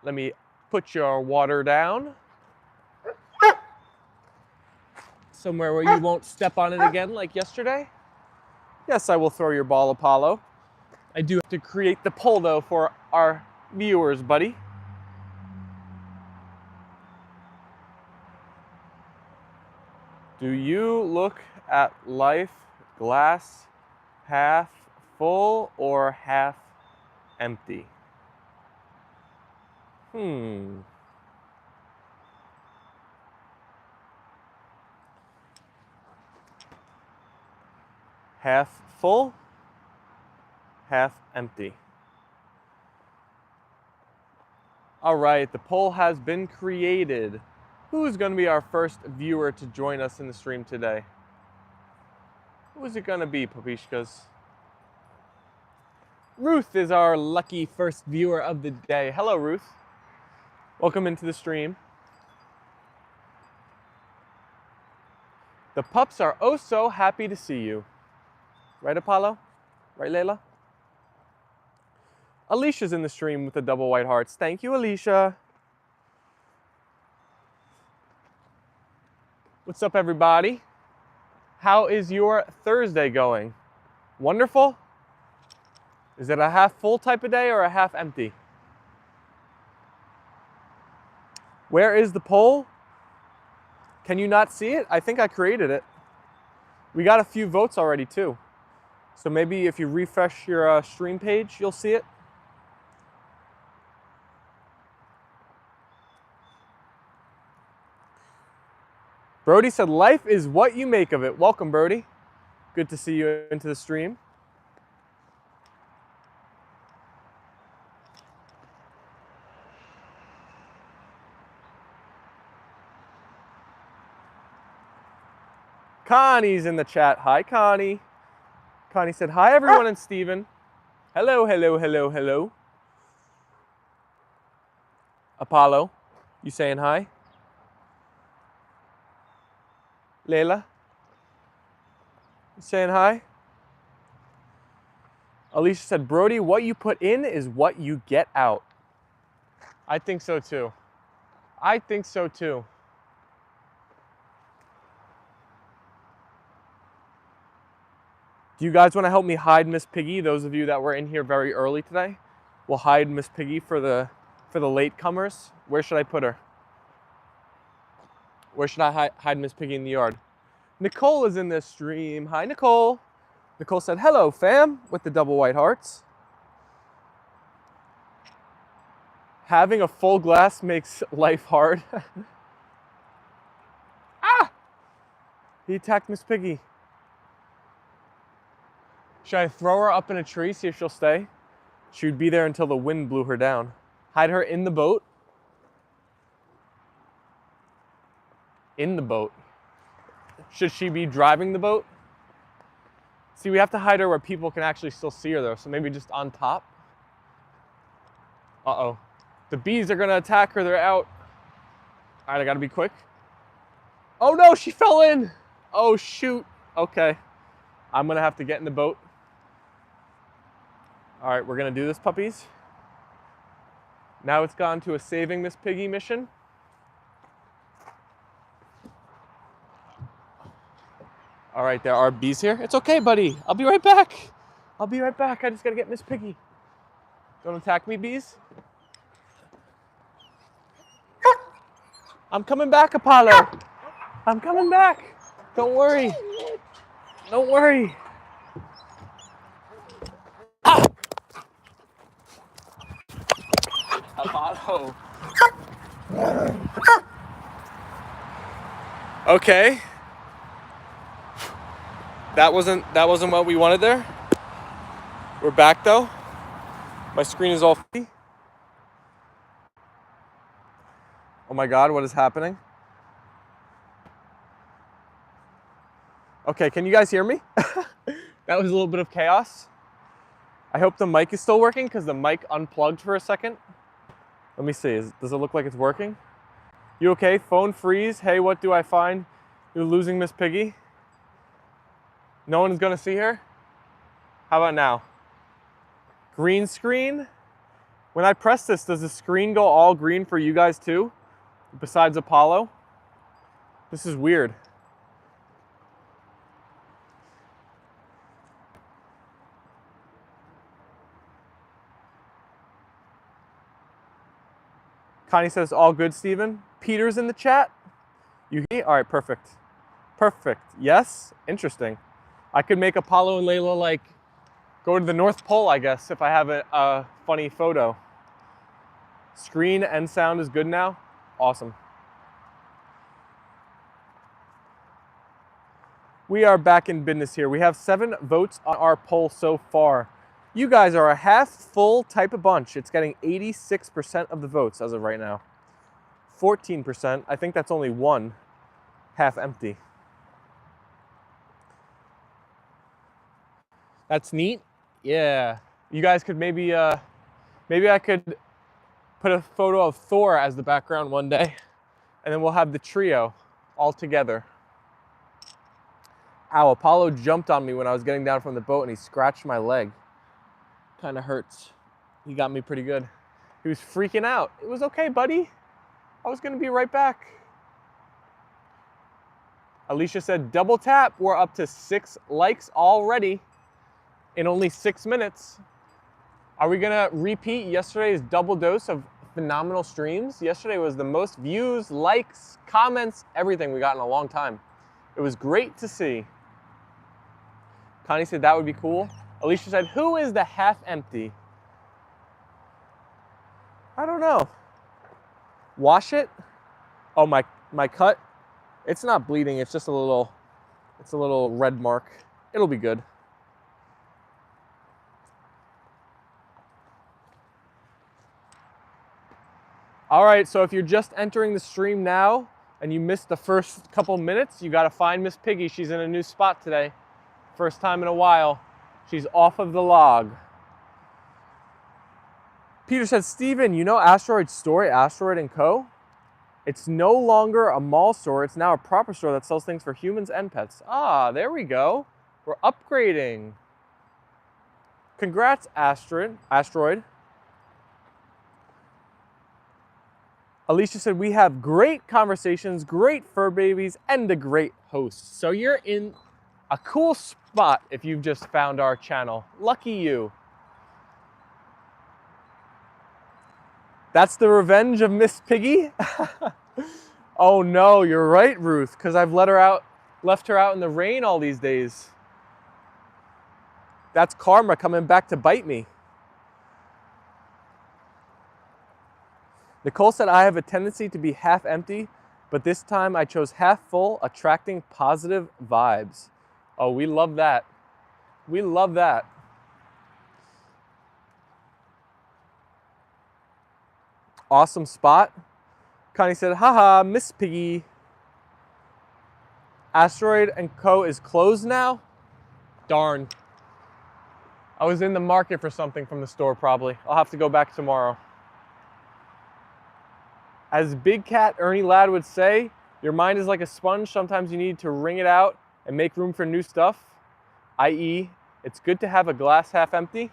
Let me put your water down. Somewhere where you won't step on it again like yesterday. Yes, I will throw your ball, Apollo. I do have to create the poll though for our viewers, buddy. Do you look at life glass half full or half empty? Half full, half empty. All right, the poll has been created. Who's going to be our first viewer to join us in the stream today? Who is it going to be, Papishkas? Ruth is our lucky first viewer of the day. Hello, Ruth. Welcome into the stream. The pups are oh so happy to see you. Right, Apollo? Right, Leyla? Alicia's in the stream with the double white hearts. Thank you, Alicia. What's up, everybody? How is your Thursday going? Wonderful? Is it a half full type of day or a half empty? Where is the poll? Can you not see it? I think I created it. We got a few votes already too. So maybe if you refresh your stream page, you'll see it. Brody said, life is what you make of it. Welcome, Brody. Good to see you into the stream. Connie's in the chat. Hi, Connie. Connie said, hi, everyone, and Steven. Hello, hello, hello, hello. Apollo, you saying hi? Leyla, you saying hi? Alicia said, Brody, what you put in is what you get out. I think so too. I think so too. Do you guys want to help me hide Miss Piggy? Those of you that were in here very early today, we'll hide Miss Piggy for the latecomers. Where should I put her? Where should I hide Miss Piggy in the yard? Nicole is in this stream. Hi, Nicole. Nicole said, hello, fam, with the double white hearts. Having a full glass makes life hard. Ah! He attacked Miss Piggy. Should I throw her up in a tree, see if she'll stay? She would be there until the wind blew her down. Hide her in the boat. In the boat. Should she be driving the boat? See, we have to hide her where people can actually still see her though, so maybe just on top. Uh-oh. The bees are gonna attack her, they're out. All right, I gotta be quick. Oh no, she fell in. Oh shoot, okay. I'm gonna have to get in the boat. All right, we're gonna do this, puppies. Now it's gone to a saving Miss Piggy mission. All right, there are bees here. It's okay, buddy. I'll be right back. I'll be right back. I just gotta get Miss Piggy. Don't attack me, bees. I'm coming back, Apollo. I'm coming back. Don't worry. Don't worry. Ah! Apollo. Okay. That wasn't what we wanted there. We're back though. My screen is all free. Oh my God, what is happening? Okay, can you guys hear me? That was a little bit of chaos. I hope the mic is still working because the mic unplugged for a second. Let me see, does it look like it's working? You okay? Phone freeze. Hey, what do I find? You're losing Miss Piggy. No one is gonna see her? How about now? Green screen? When I press this, does the screen go all green for you guys too? Besides Apollo? This is weird. Connie says, all good, Steven. Peter's in the chat. You hear? All right, perfect. Perfect. Yes? Interesting. I could make Apollo and Leyla like go to the North Pole, I guess, if I have a funny photo. Screen and sound is good now. Awesome. We are back in business here. We have 7 votes on our poll so far. You guys are a half full type of bunch. It's getting 86% of the votes as of right now. 14%, I think that's only 1 half empty. That's neat. Yeah. You guys could maybe I could put a photo of Thor as the background one day, and then we'll have the trio all together. Ow, Apollo jumped on me when I was getting down from the boat and he scratched my leg. Kind of hurts. He got me pretty good. He was freaking out. It was okay, buddy. I was gonna be right back. Alicia said, double tap. We're up to 6 likes already in only 6 minutes. Are we gonna repeat yesterday's double dose of phenomenal streams? Yesterday was the most views, likes, comments, everything we got in a long time. It was great to see. Connie said that would be cool. Alicia said, who is the half empty? I don't know. Wash it? Oh, my cut? It's not bleeding, it's just a little red mark. It'll be good. All right, so if you're just entering the stream now and you missed the first couple minutes, you gotta find Miss Piggy. She's in a new spot today. First time in a while. She's off of the log. Peter said, Steven, you know Asteroid's story, Asteroid & Co.? It's no longer a mall store, it's now a proper store that sells things for humans and pets. Ah, there we go. We're upgrading. Congrats, Asteroid. Alicia said, we have great conversations, great fur babies, and a great host. So you're in a cool spot if you've just found our channel. Lucky you. That's the revenge of Miss Piggy? Oh no, you're right, Ruth, because I've left her out in the rain all these days. That's karma coming back to bite me. Nicole said, I have a tendency to be half empty, but this time I chose half full, attracting positive vibes. Oh, we love that. We love that. Awesome spot. Connie said, haha, Miss Piggy. Asteroid & Co. is closed now? Darn. I was in the market for something from the store probably. I'll have to go back tomorrow. As Big Cat Ernie Ladd would say, your mind is like a sponge. Sometimes you need to wring it out and make room for new stuff, i.e., it's good to have a glass half empty.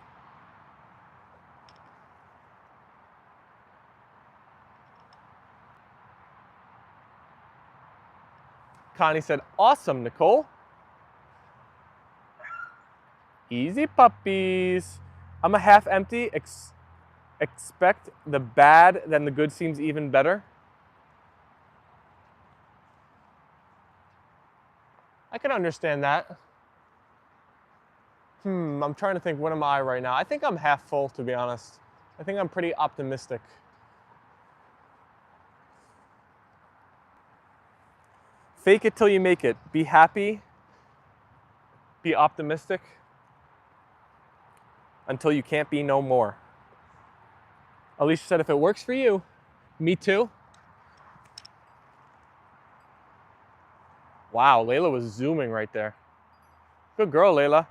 Connie said, awesome, Nicole. Easy puppies. I'm a half empty. Expect the bad, then the good seems even better. I can understand that. I'm trying to think, what am I right now? I think I'm half full, to be honest. I think I'm pretty optimistic. Fake it till you make it. Be happy. Be optimistic. Until you can't be no more. Alicia said, if it works for you, me too. Wow, Leyla was zooming right there. Good girl, Leyla.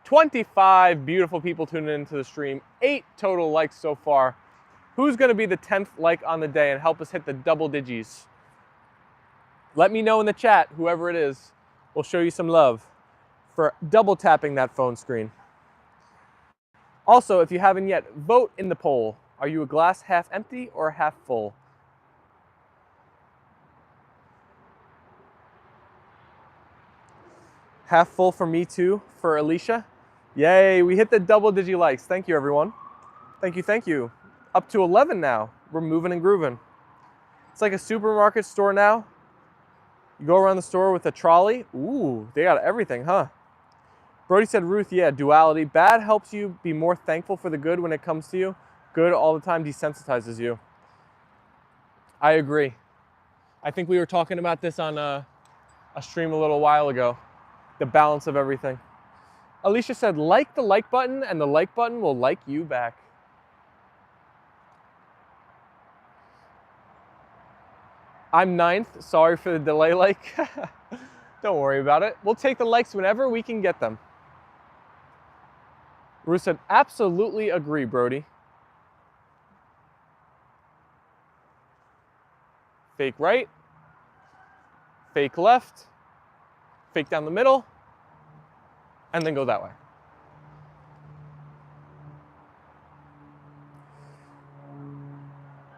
25 beautiful people tuning into the stream. 8 total likes so far. Who's gonna be the 10th like on the day and help us hit the double digits? Let me know in the chat, whoever it is. We'll show you some love for double tapping that phone screen. Also, if you haven't yet, vote in the poll. Are you a glass half empty or half full? Half full for me too, for Alicia. Yay, we hit the double-digit likes. Thank you, everyone. Thank you, thank you. Up to 11 now. We're moving and grooving. It's like a supermarket store now. You go around the store with a trolley. Ooh, they got everything, huh? Brody said, Ruth, yeah, duality. Bad helps you be more thankful for the good when it comes to you. Good all the time desensitizes you. I agree. I think we were talking about this on a stream a little while ago. The balance of everything. Alicia said, like the like button and the like button will like you back. I'm 9th. Sorry for the delay like. Don't worry about it. We'll take the likes whenever we can get them. Ruth said, absolutely agree, Brody. Fake right. Fake left. Fake down the middle. And then go that way.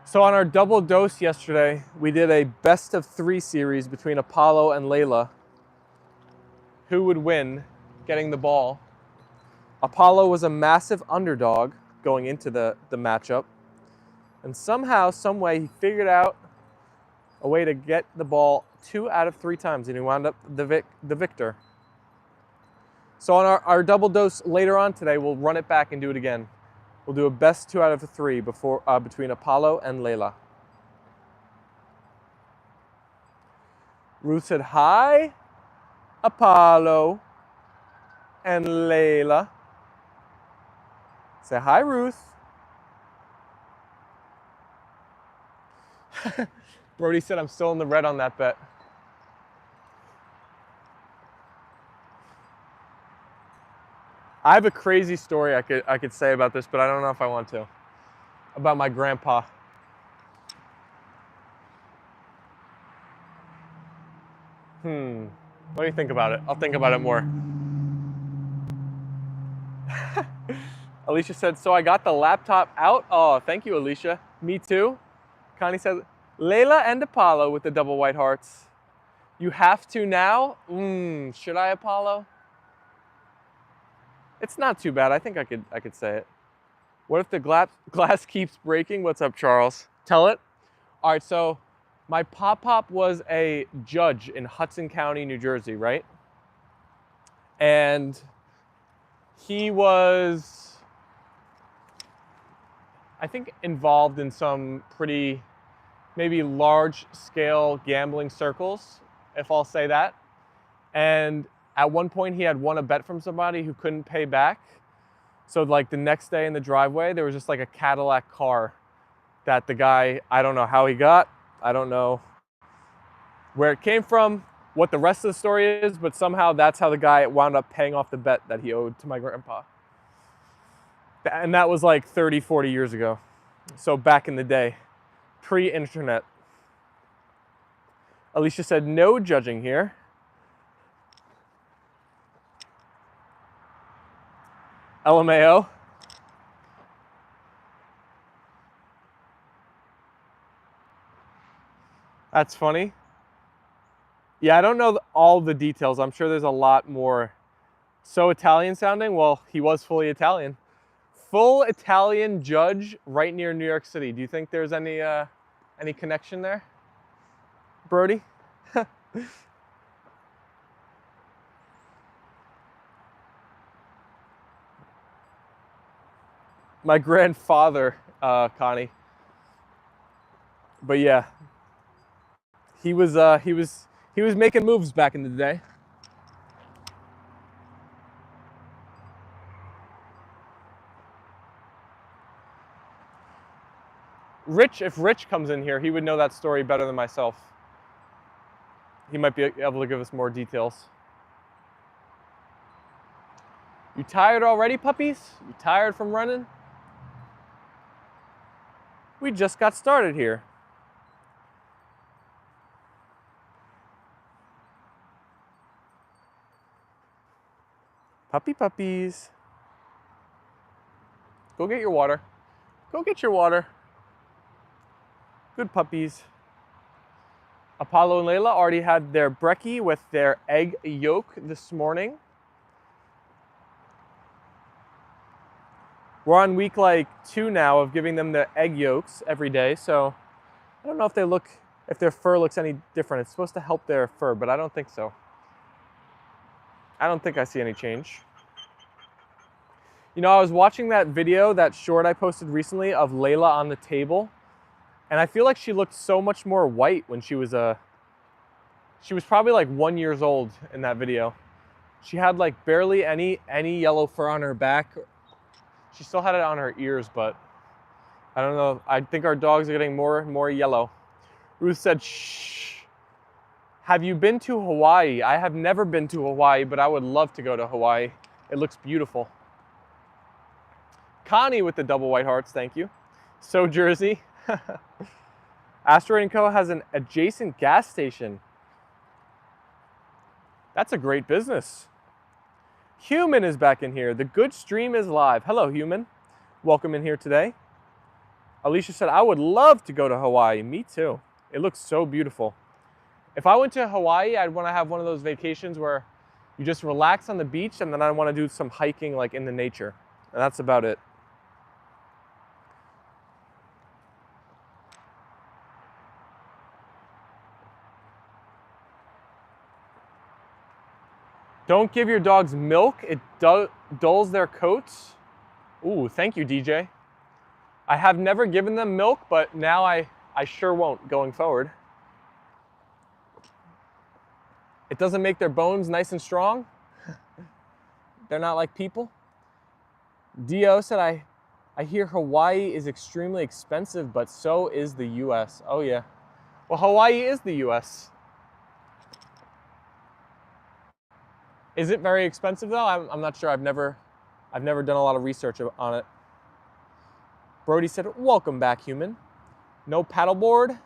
So on our double dose yesterday, we did a best of 3 series between Apollo and Leyla. Who would win getting the ball? Apollo was a massive underdog going into the matchup. And somehow, some way, he figured out a way to get the ball 2 out of 3 times, and he wound up the victor. So on our double dose later on today, we'll run it back and do it again. We'll do a best 2 out of 3 between Apollo and Leyla. Ruth said, hi, Apollo and Leyla. Say hi, Ruth. Brody said I'm still in the red on that bet. I have a crazy story I could say about this, but I don't know if I want to. About my grandpa. What do you think about it? I'll think about it more. Alicia said, so I got the laptop out. Oh, thank you, Alicia. Me too. Connie said, Leyla and Apollo with the double white hearts. You have to now? Should I, Apollo? It's not too bad. I think I could say it. What if the glass keeps breaking? What's up, Charles? Tell it. All right, so my pop-pop was a judge in Hudson County, New Jersey, right? And he was, I think, involved in some pretty, maybe large-scale gambling circles, if I'll say that. And at one point, he had won a bet from somebody who couldn't pay back. So like the next day in the driveway, there was just like a Cadillac car that the guy, I don't know how he got. I don't know where it came from, what the rest of the story is, but somehow that's how the guy wound up paying off the bet that he owed to my grandpa. And that was like 30, 40 years ago. So back in the day, pre-internet. Alicia said, no judging here. LMAO. That's funny. Yeah, I don't know all the details. I'm sure there's a lot more. So Italian sounding? Well, he was fully Italian. Full Italian judge right near New York City. Do you think there's any connection there, Brody? My grandfather, Connie. But yeah, he was making moves back in the day. If Rich comes in here, he would know that story better than myself. He might be able to give us more details. You tired already, puppies? You tired from running? We just got started here. Puppies. Go get your water. Go get your water. Good puppies. Apollo and Leyla already had their brekkie with their egg yolk this morning. We're on week like 2 now of giving them the egg yolks every day, so I don't know if their fur looks any different. It's supposed to help their fur, but I don't think so. I don't think I see any change. You know, I was watching that video, that short I posted recently of Leyla on the table, and I feel like she looked so much more white when she was probably like 1 year old in that video. She had like barely any yellow fur on her back. She still had it on her ears, but I don't know. I think our dogs are getting more and more yellow. Ruth said, shh. Have you been to Hawaii? I have never been to Hawaii, but I would love to go to Hawaii. It looks beautiful. Connie with the double white hearts, thank you. So Jersey. Asteroid & Co. has an adjacent gas station. That's a great business. Human is back in here. The good stream is live. Hello, Human. Welcome in here today. Alicia said, I would love to go to Hawaii. Me too. It looks so beautiful. If I went to Hawaii, I'd want to have one of those vacations where you just relax on the beach, and then I want to do some hiking like in the nature. And that's about it. Don't give your dogs milk. It dulls their coats. Ooh, thank you, DJ. I have never given them milk, but now I sure won't going forward. It doesn't make their bones nice and strong. They're not like people. Dio said, I hear Hawaii is extremely expensive, but so is the US. Oh yeah. Well, Hawaii is the US. Is it very expensive though? I'm not sure. I've never done a lot of research on it. Brody said, welcome back, Human. No paddleboard?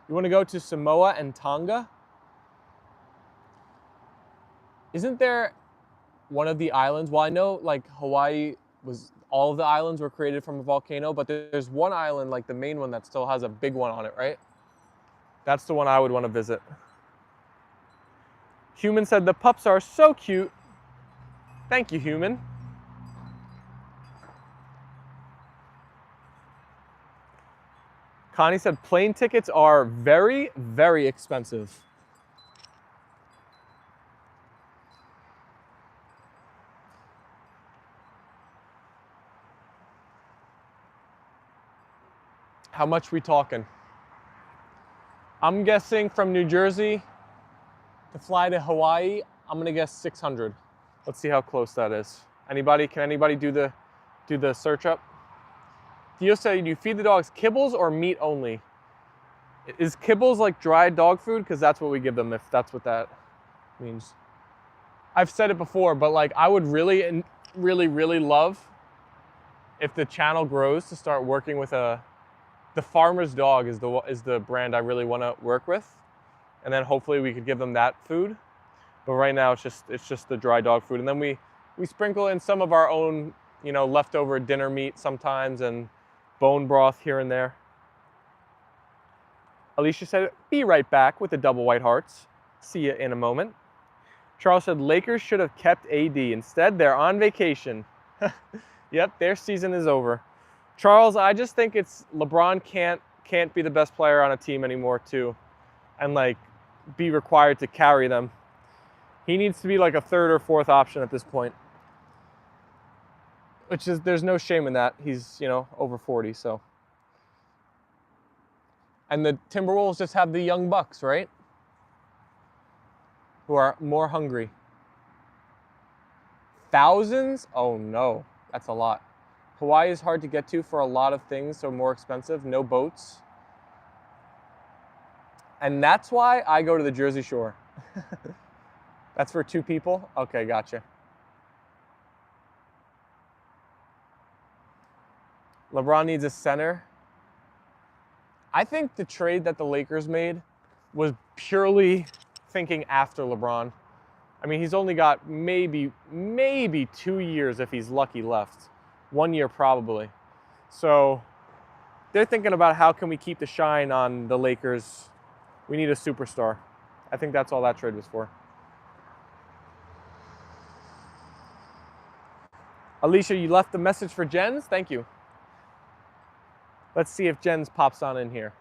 You want to go to Samoa and Tonga? Isn't there one of the islands? Well, I know like Hawaii all of the islands were created from a volcano, but there's one island, like the main one, that still has a big one on it, right? That's the one I would want to visit. Human said, the pups are so cute. Thank you, Human. Connie said, plane tickets are very, very expensive. How much we talking? I'm guessing from New Jersey to fly to Hawaii, I'm gonna guess 600. Let's see how close that is. Can anybody do the search up? Theo said, do you feed the dogs kibbles or meat only? Is kibbles like dry dog food? Because that's what we give them, if that's what that means. I've said it before, but like I would really, really, really love if the channel grows to start working with the farmer's dog is the brand I really want to work with, and then hopefully we could give them that food. But right now it's just the dry dog food, and then we sprinkle in some of our own, you know, leftover dinner meat sometimes and bone broth here and there. Alicia said, be right back with the double white hearts. See you in a moment. Charles said, Lakers should have kept AD. Instead, they're on vacation. Yep, their season is over. Charles, I just think it's LeBron can't be the best player on a team anymore too, and like be required to carry them. He needs to be like a third or fourth option at this point. Which is, there's no shame in that. He's, you know, over 40, so. And the Timberwolves just have the young Bucks, right? Who are more hungry. Thousands? Oh no, that's a lot. Hawaii is hard to get to for a lot of things, so more expensive, no boats. And that's why I go to the Jersey Shore. That's for 2 people? Okay, gotcha. LeBron needs a center. I think the trade that the Lakers made was purely thinking after LeBron. I mean, he's only got maybe 2 years if he's lucky left. 1 year probably. So they're thinking about how can we keep the shine on the Lakers. We need a superstar. I think that's all that trade was for. Alicia, you left the message for Jens. Thank you. Let's see if Jens pops on in here.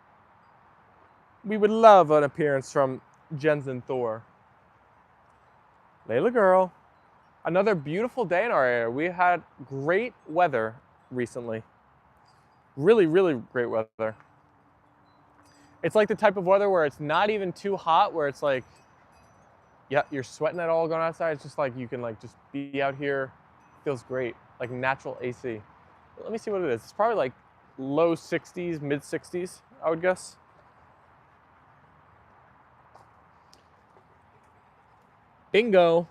We would love an appearance from Jens and Thor. Leyla girl. Another beautiful day in our area. We had great weather recently. Really, really great weather. It's like the type of weather where it's not even too hot, where it's like, yeah, you're sweating at all going outside. It's just like you can like just be out here. Feels great, like natural AC. Let me see what it is. It's probably like low 60s, mid 60s, I would guess. Bingo.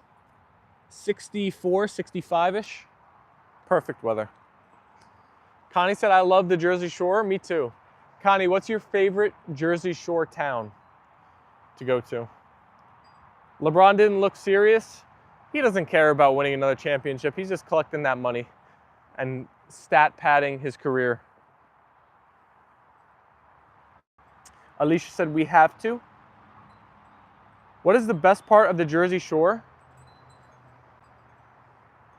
64, 65-ish. Perfect weather. Connie said, I love the Jersey Shore. Me too. Connie, what's your favorite Jersey Shore town to go to? LeBron didn't look serious. He doesn't care about winning another championship. He's just collecting that money and stat padding his career. Alicia said, we have to. What is the best part of the Jersey Shore?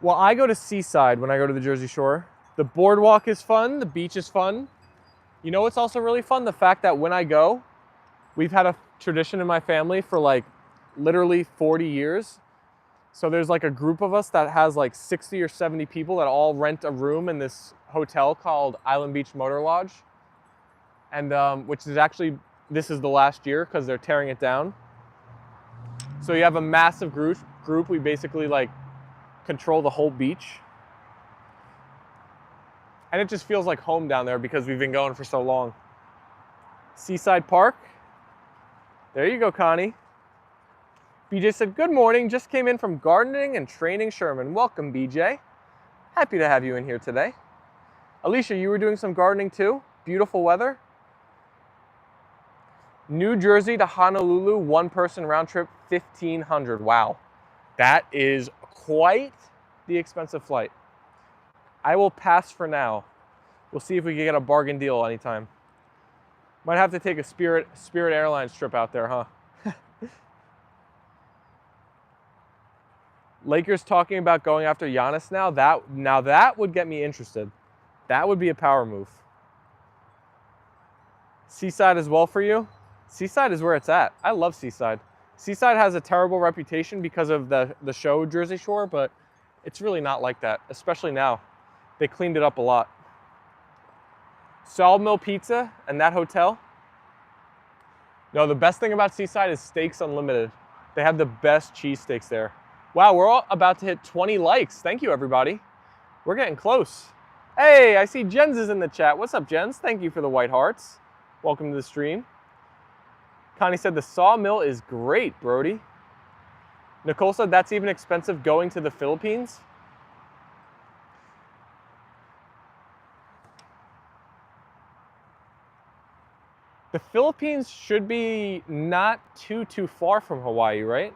Well, I go to Seaside when I go to the Jersey Shore. The boardwalk is fun. The beach is fun. You know what's also really fun? The fact that when I go, we've had a tradition in my family for like literally 40 years. So there's like a group of us that has like 60 or 70 people that all rent a room in this hotel called Island Beach Motor Lodge. And which is actually, this is the last year because they're tearing it down. So you have a massive group. We basically like control the whole beach. And it just feels like home down there because we've been going for so long. Seaside Park. There you go, Connie. BJ said, good morning. Just came in from gardening and training Sherman. Welcome, BJ. Happy to have you in here today. Alicia, you were doing some gardening too? Beautiful weather. New Jersey to Honolulu, one person round trip, $1,500. Wow. That is quite the expensive flight. I will pass for now. We'll see if we can get a bargain deal anytime. Might have to take a Spirit Airlines trip out there, huh? Lakers talking about going after Giannis now. That would get me interested. That would be a power move. Seaside as well for you? Seaside is where it's at. I love Seaside. Seaside has a terrible reputation because of the show Jersey Shore, but it's really not like that, especially now. They cleaned it up a lot. Sawmill Pizza and that hotel. No, the best thing about Seaside is Steaks Unlimited. They have the best cheesesteaks there. Wow, we're all about to hit 20 likes. Thank you, everybody. We're getting close. Hey, I see Jens is in the chat. What's up, Jens? Thank you for the white hearts. Welcome to the stream. Connie said the Sawmill is great, Brody. Nicole said that's even expensive going to the Philippines. The Philippines should be not too far from Hawaii, right?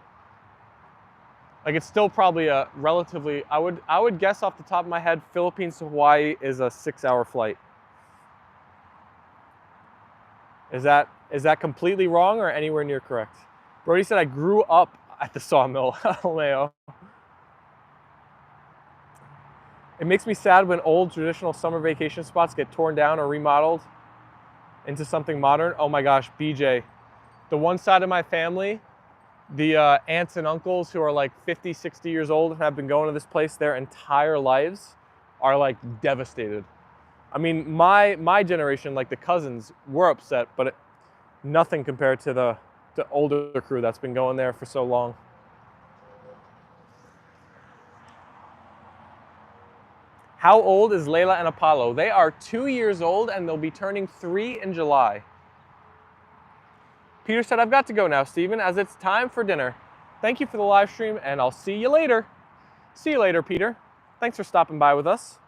Like it's still probably a relatively, I would guess off the top of my head, Philippines to Hawaii is a 6-hour flight. Is that completely wrong or anywhere near correct? Brody said, I grew up at the Sawmill, Leo. It makes me sad when old traditional summer vacation spots get torn down or remodeled into something modern. Oh my gosh, BJ. The one side of my family, the aunts and uncles who are like 50, 60 years old and have been going to this place their entire lives are like devastated. I mean, my generation, like the cousins, were upset, but nothing compared to the older crew that's been going there for so long. How old is Leyla and Apollo? They are 2 years old and they'll be turning 3 in July. Peter said, I've got to go now, Steven, as it's time for dinner. Thank you for the live stream and I'll see you later. See you later, Peter. Thanks for stopping by with us.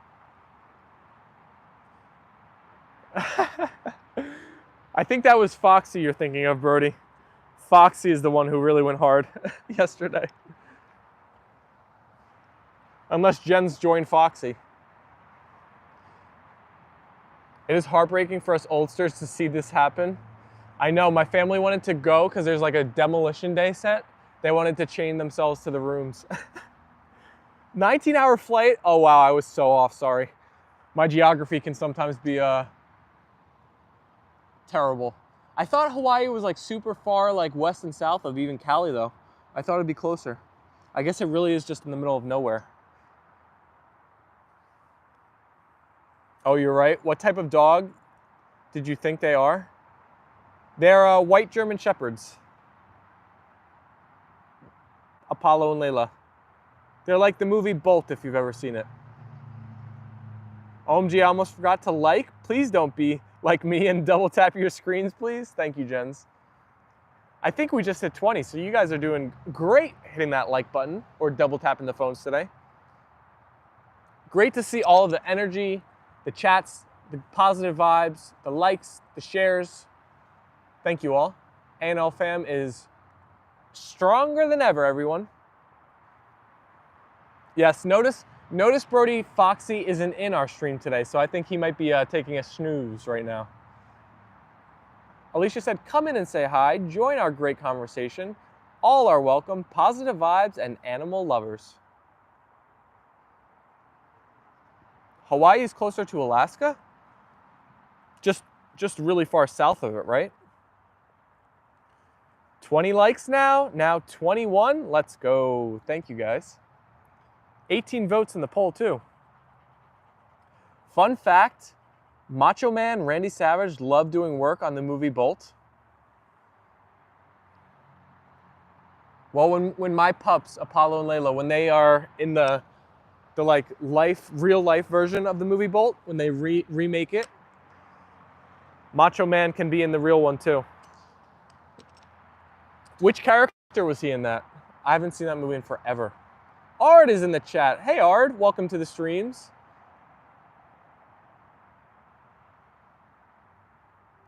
I think that was Foxy you're thinking of, Brody. Foxy is the one who really went hard yesterday. Unless Jens joined Foxy. It is heartbreaking for us oldsters to see this happen. I know, my family wanted to go because there's like a demolition day set. They wanted to chain themselves to the rooms. 19-hour flight? Oh wow, I was so off, sorry. My geography can sometimes be terrible. I thought Hawaii was like super far like west and south of even Cali though. I thought it'd be closer. I guess it really is just in the middle of nowhere. Oh, you're right. What type of dog did you think they are? They're white German Shepherds. Apollo and Leyla. They're like the movie Bolt, if you've ever seen it. OMG, I almost forgot to like. Please don't be like me and double tap your screens, please. Thank you, Jens. I think we just hit 20, so you guys are doing great hitting that like button or double tapping the phones today. Great to see all of the energy, the chats, the positive vibes, the likes, the shares. Thank you all. ANL fam is stronger than ever, everyone. Yes, notice Brody Foxy isn't in our stream today, so I think he might be taking a snooze right now. Alicia said, come in and say hi, join our great conversation. All are welcome, positive vibes and animal lovers. Hawaii is closer to Alaska? Just really far south of it, right? 20 likes now 21, let's go. Thank you guys. 18 votes in the poll too. Fun fact, Macho Man Randy Savage loved doing work on the movie Bolt. Well, when my pups, Apollo and Leyla, when they are in the like real life version of the movie Bolt, when they remake it, Macho Man can be in the real one too. Which character was he in that? I haven't seen that movie in forever. Ard is in the chat. Hey Ard, welcome to the streams.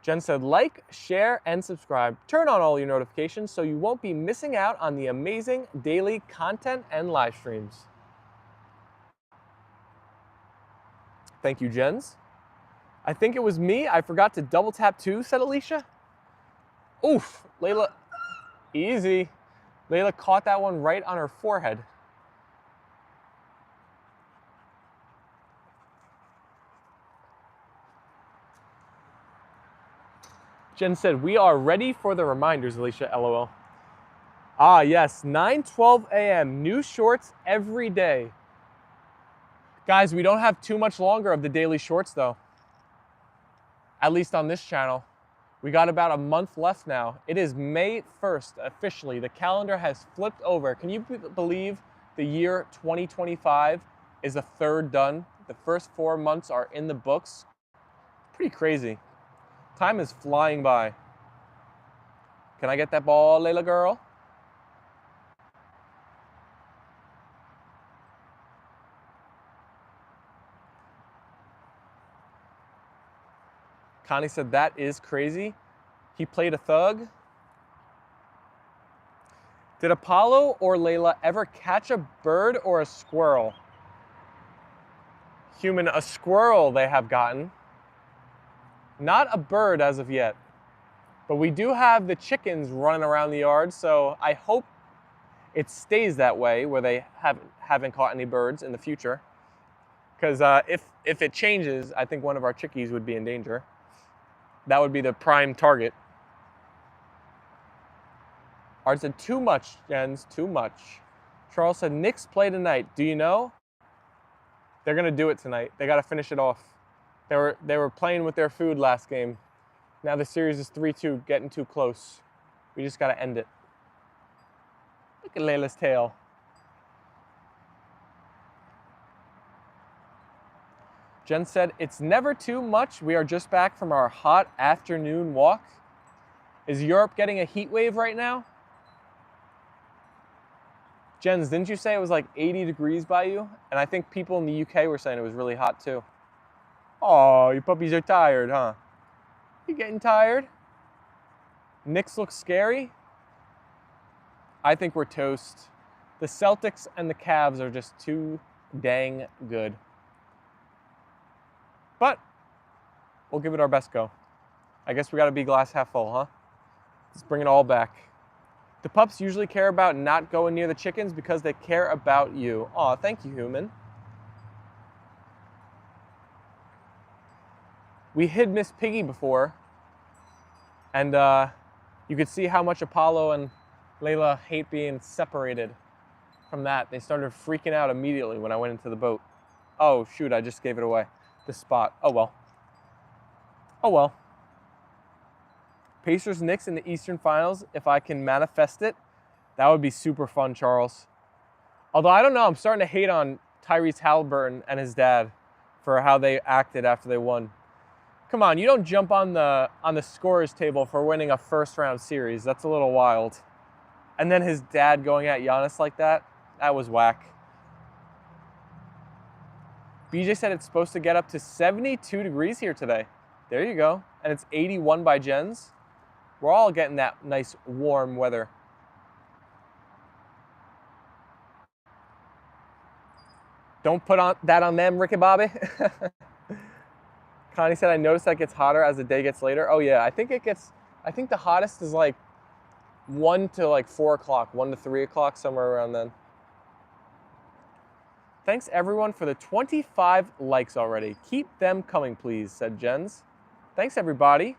Jen said, like, share, and subscribe. Turn on all your notifications so you won't be missing out on the amazing daily content and live streams. Thank you, Jens. I think it was me. I forgot to double tap too, said Alicia. Oof, Leyla, easy. Leyla caught that one right on her forehead. Jen said, we are ready for the reminders, Alicia, LOL. Ah, yes, 9:12 a.m. New shorts every day. Guys, we don't have too much longer of the daily shorts, though. At least on this channel. We got about a month left now. It is May 1st, officially. The calendar has flipped over. Can you believe the year 2025 is a third done? The first 4 months are in the books. Pretty crazy. Time is flying by. Can I get that ball, Leyla girl? Connie said, that is crazy. He played a thug. Did Apollo or Leyla ever catch a bird or a squirrel? Human, a squirrel they have gotten. Not a bird as of yet. But we do have the chickens running around the yard, so I hope it stays that way, where they haven't caught any birds in the future. Because if it changes, I think one of our chickies would be in danger. That would be the prime target. Art said, too much, Jens, too much. Charles said, Knicks play tonight. Do you know? They're going to do it tonight. They got to finish it off. They were playing with their food last game. Now the series is 3-2, getting too close. We just got to end it. Look at Layla's tail. Jen said, it's never too much. We are just back from our hot afternoon walk. Is Europe getting a heat wave right now? Jens, didn't you say it was like 80 degrees by you? And I think people in the UK were saying it was really hot too. Oh, you puppies are tired, huh? You getting tired? Knicks look scary. I think we're toast. The Celtics and the Cavs are just too dang good. But We'll give it our best go. I guess we gotta be glass half full, huh? Let's bring it all back. The pups usually care about not going near the chickens because they care about you. Aw, thank you, human. We hid Miss Piggy before, and you could see how much Apollo and Leyla hate being separated from that. They started freaking out immediately when I went into the boat. Oh, shoot, I just gave it away. The spot. Oh, well. Oh, well. Pacers-Knicks in the Eastern Finals. If I can manifest it, that would be super fun, Charles. Although, I don't know. I'm starting to hate on Tyrese Halliburton and his dad for how they acted after they won. Come on, you don't jump on the scorer's table for winning a first-round series. That's a little wild. And then his dad going at Giannis like that, that was whack. BJ said it's supposed to get up to 72 degrees here today. There you go. And it's 81 by Jens. We're all getting that nice warm weather. Don't put that on them, Ricky Bobby. Connie said, I noticed that it gets hotter as the day gets later. Oh yeah, I think the hottest is like 1 to like 4 o'clock, 1 to 3 o'clock, somewhere around then. Thanks everyone for the 25 likes already. Keep them coming, please, said Jens. Thanks everybody.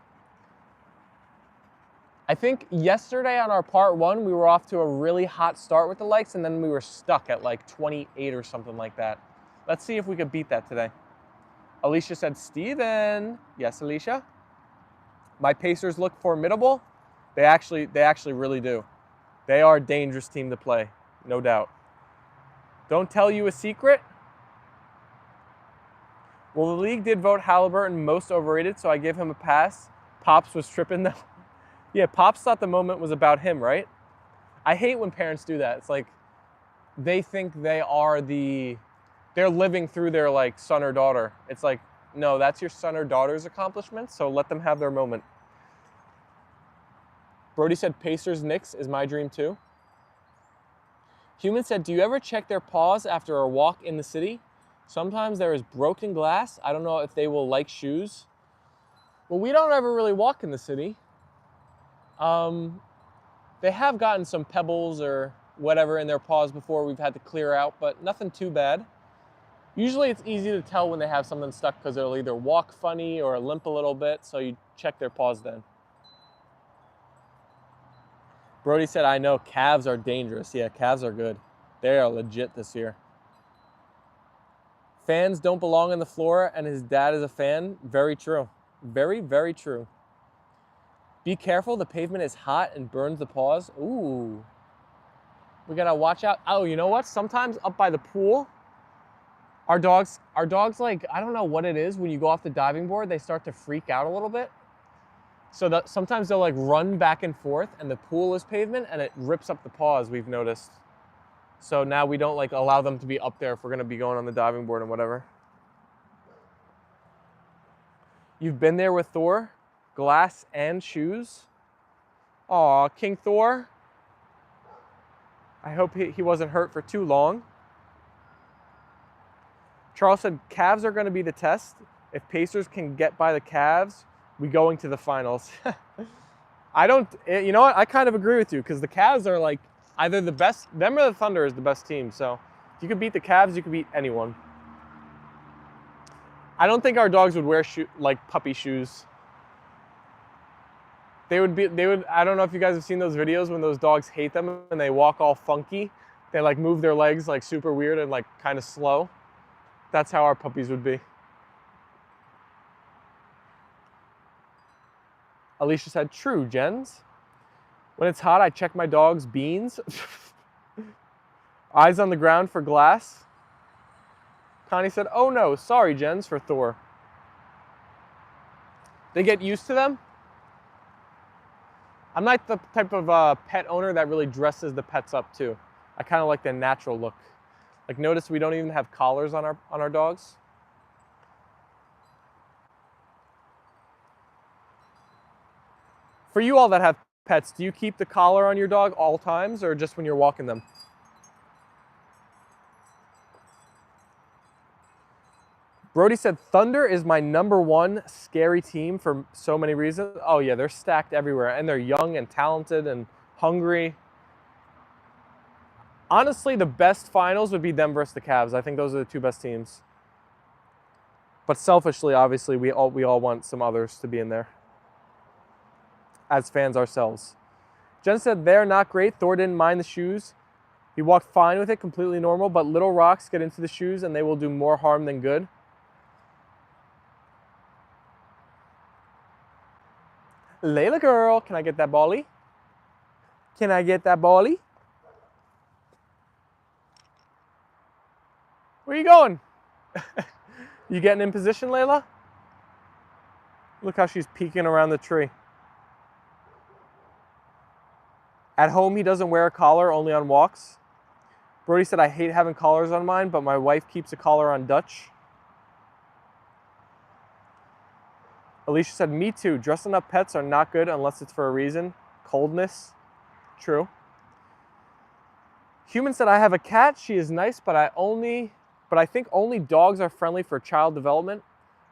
I think yesterday on our part 1, we were off to a really hot start with the likes, and then we were stuck at like 28 or something like that. Let's see if we could beat that today. Alicia said, Steven. Yes, Alicia. My Pacers look formidable. They actually really do. They are a dangerous team to play, no doubt. Don't tell you a secret. Well, the league did vote Halliburton most overrated, so I give him a pass. Pops was tripping though. Yeah, Pops thought the moment was about him, right? I hate when parents do that. It's like they think they're living through their like son or daughter. It's like, no, that's your son or daughter's accomplishment, so let them have their moment. Brody said Pacers-Knicks is my dream too. Human said, do you ever check their paws after a walk in the city? Sometimes there is broken glass. I don't know if they will like shoes. Well, we don't ever really walk in the city. They have gotten some pebbles or whatever in their paws before we've had to clear out, but nothing too bad. Usually it's easy to tell when they have something stuck because they'll either walk funny or limp a little bit, so you check their paws then. Brody said, I know, calves are dangerous. Yeah, calves are good. They are legit this year. Fans don't belong on the floor, and his dad is a fan. Very true. Very, very true. Be careful, the pavement is hot and burns the paws. Ooh. We gotta watch out. Oh, you know what? Sometimes up by the pool, our dogs like, I don't know what it is, when you go off the diving board, they start to freak out a little bit. So that sometimes they'll like run back and forth, and the pool is pavement and it rips up the paws, we've noticed. So now we don't like allow them to be up there if we're gonna be going on the diving board and whatever. You've been there with Thor? Glass and shoes? Aw, King Thor. I hope he wasn't hurt for too long. Charles said, Cavs are gonna be the test. If Pacers can get by the Cavs, we going to the finals. You know what? I kind of agree with you because the Cavs are like either the best, them or the Thunder is the best team. So if you could beat the Cavs, you could beat anyone. I don't think our dogs would wear like puppy shoes. They would, I don't know if you guys have seen those videos when those dogs hate them and they walk all funky. They like move their legs like super weird and like kind of slow. That's how our puppies would be. Alicia said, true, Jens. When it's hot, I check my dog's beans. Eyes on the ground for glass. Connie said, oh no, sorry, Jens, for Thor. They get used to them. I'm not the type of pet owner that really dresses the pets up too. I kind of like the natural look. Like notice we don't even have collars on our dogs. For you all that have pets, do you keep the collar on your dog all times or just when you're walking them? Brody said, Thunder is my #1 scary team for so many reasons. Oh yeah, they're stacked everywhere, and they're young and talented and hungry. Honestly, the best finals would be them versus the Cavs. I think those are the 2 best teams. But selfishly, obviously, we all want some others to be in there as fans ourselves. Jen said, they're not great. Thor didn't mind the shoes. He walked fine with it, completely normal, but little rocks get into the shoes and they will do more harm than good. Leyla girl, can I get that bally? Can I get that bally? Where are you going? You getting in position, Leyla? Look how she's peeking around the tree. At home, he doesn't wear a collar, only on walks. Brody said, I hate having collars on mine, but my wife keeps a collar on Dutch. Alicia said, me too. Dressing up pets are not good unless it's for a reason. Coldness. True. Human said, I have a cat. She is nice, but I think only dogs are friendly for child development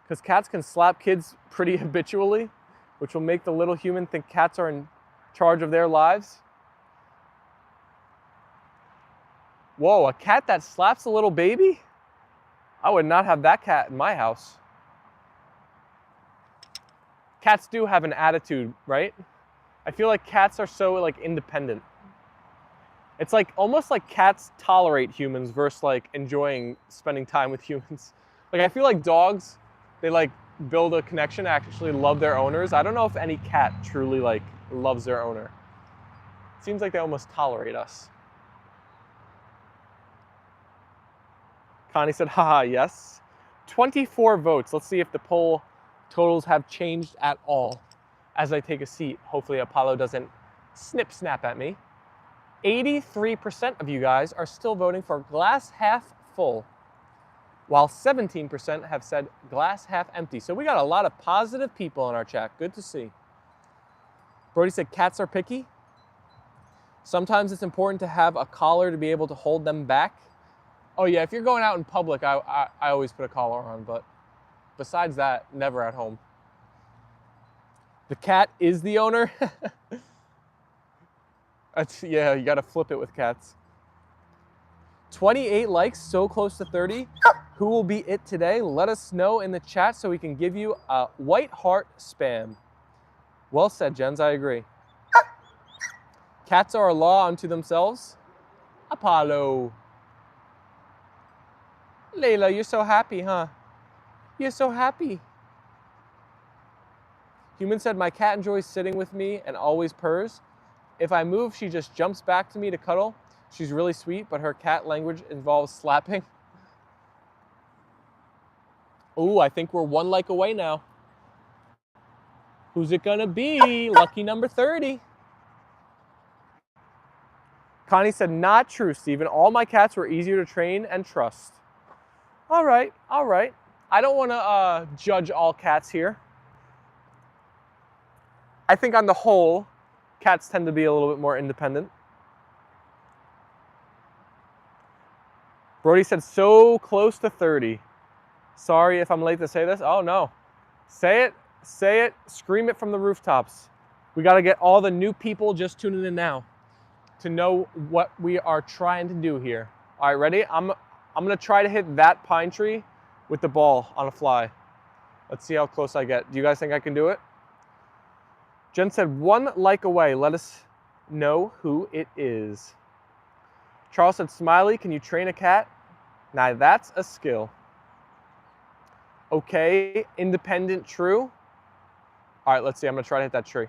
because cats can slap kids pretty habitually, which will make the little human think cats are in charge of their lives. Whoa, a cat that slaps a little baby? I would not have that cat in my house. Cats do have an attitude, right? I feel like cats are so like independent. It's like almost like cats tolerate humans versus like enjoying spending time with humans. Like I feel like dogs, they like build a connection, actually love their owners. I don't know if any cat truly like loves their owner. It seems like they almost tolerate us. Connie said, haha, yes. 24 votes. Let's see if the poll totals have changed at all as I take a seat. Hopefully Apollo doesn't snap at me. 83% of you guys are still voting for glass half full, while 17% have said glass half empty. So we got a lot of positive people in our chat. Good to see. Brody said cats are picky. Sometimes it's important to have a collar to be able to hold them back. Oh yeah, if you're going out in public, I always put a collar on, but besides that, never at home. The cat is the owner. Yeah, you gotta flip it with cats. 28 likes, so close to 30. Who will be it today? Let us know in the chat so we can give you a white heart spam. Well said, Jens, I agree. Cats are a law unto themselves. Apollo. Leyla, you're so happy, huh? You're so happy. Human said, my cat enjoys sitting with me and always purrs. If I move, she just jumps back to me to cuddle. She's really sweet, but her cat language involves slapping. Ooh, I think we're 1 like away now. Who's it gonna be? Lucky number 30. Connie said, not true, Stephen. All my cats were easier to train and trust. All right, all right. I don't want to judge all cats here. I think on the whole, cats tend to be a little bit more independent. Brody said, so close to 30. Sorry if I'm late to say this. Oh no. Say it, scream it from the rooftops. We got to get all the new people just tuning in now to know what we are trying to do here. All right, ready? I'm gonna try to hit that pine tree with the ball on a fly. Let's see how close I get. Do you guys think I can do it? Jen said, 1 like away. Let us know who it is. Charles said, Smiley, can you train a cat? Now that's a skill. Okay, independent, true. All right, let's see. I'm gonna try to hit that tree.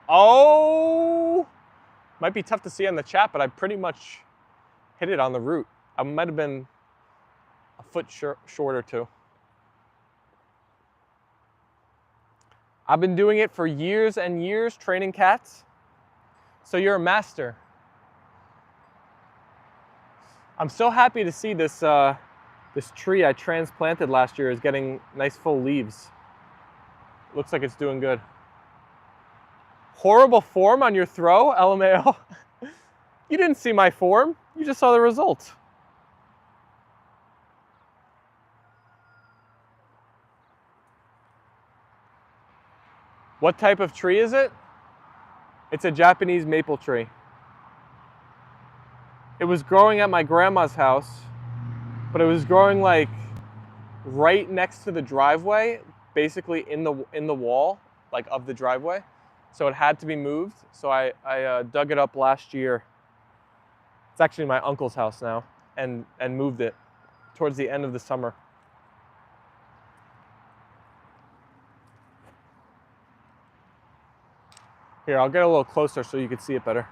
Oh! Might be tough to see on the chat, but I pretty much hit it on the root. I might have been a foot short or two. I've been doing it for years and years, training cats. So you're a master. I'm so happy to see this, this tree I transplanted last year is getting nice full leaves. Looks like it's doing good. Horrible form on your throw, LMAO. You didn't see my form, you just saw the result. What type of tree is it? It's a Japanese maple tree. It was growing at my grandma's house, but it was growing like right next to the driveway, basically in the wall, like of the driveway. So it had to be moved. So I dug it up last year. It's actually my uncle's house now, and moved it towards the end of the summer. Here, I'll get a little closer so you can see it better.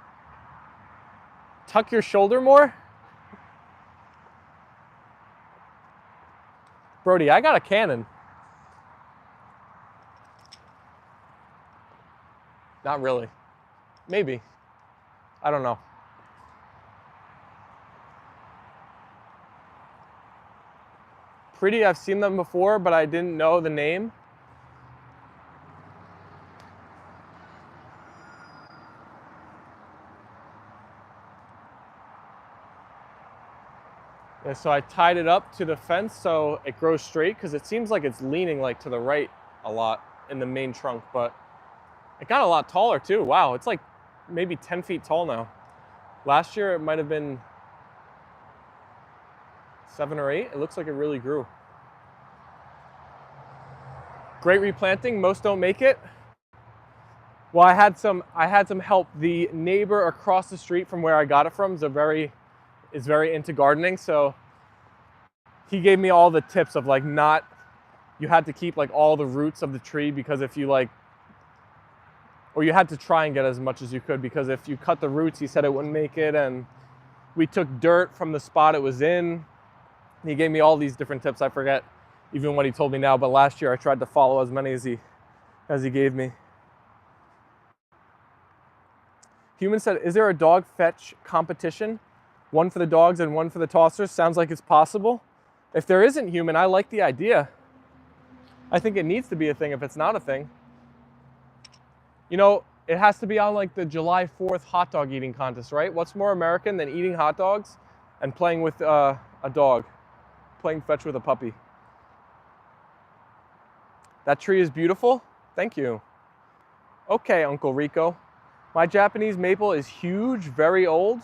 Tuck your shoulder more. Brody, I got a cannon. Not really. Maybe. I don't know. Pretty, I've seen them before, but I didn't know the name. Yeah, so I tied it up to the fence so it grows straight, because it seems like it's leaning like to the right a lot in the main trunk, but it got a lot taller too. Wow, it's like maybe 10 feet tall now. Last year it might have been 7 or 8. It looks like it really grew. Great replanting, most don't make it. Well, I had some help. The neighbor across the street from where I got it from is very into gardening, so he gave me all the tips of like you had to keep like all the roots of the tree, because if you or you had to try and get as much as you could, because if you cut the roots, he said it wouldn't make it. And we took dirt from the spot it was in. He gave me all these different tips. I forget even what he told me now, but last year I tried to follow as many as he gave me. Human said, is there a dog fetch competition? One for the dogs and one for the tossers? Sounds like it's possible. If there isn't, Human, I like the idea. I think it needs to be a thing if it's not a thing. You know, it has to be on like the July 4th hot dog eating contest, right? What's more American than eating hot dogs and playing with a dog, playing fetch with a puppy? That tree is beautiful. Thank you. Okay, Uncle Rico. My Japanese maple is huge, very old.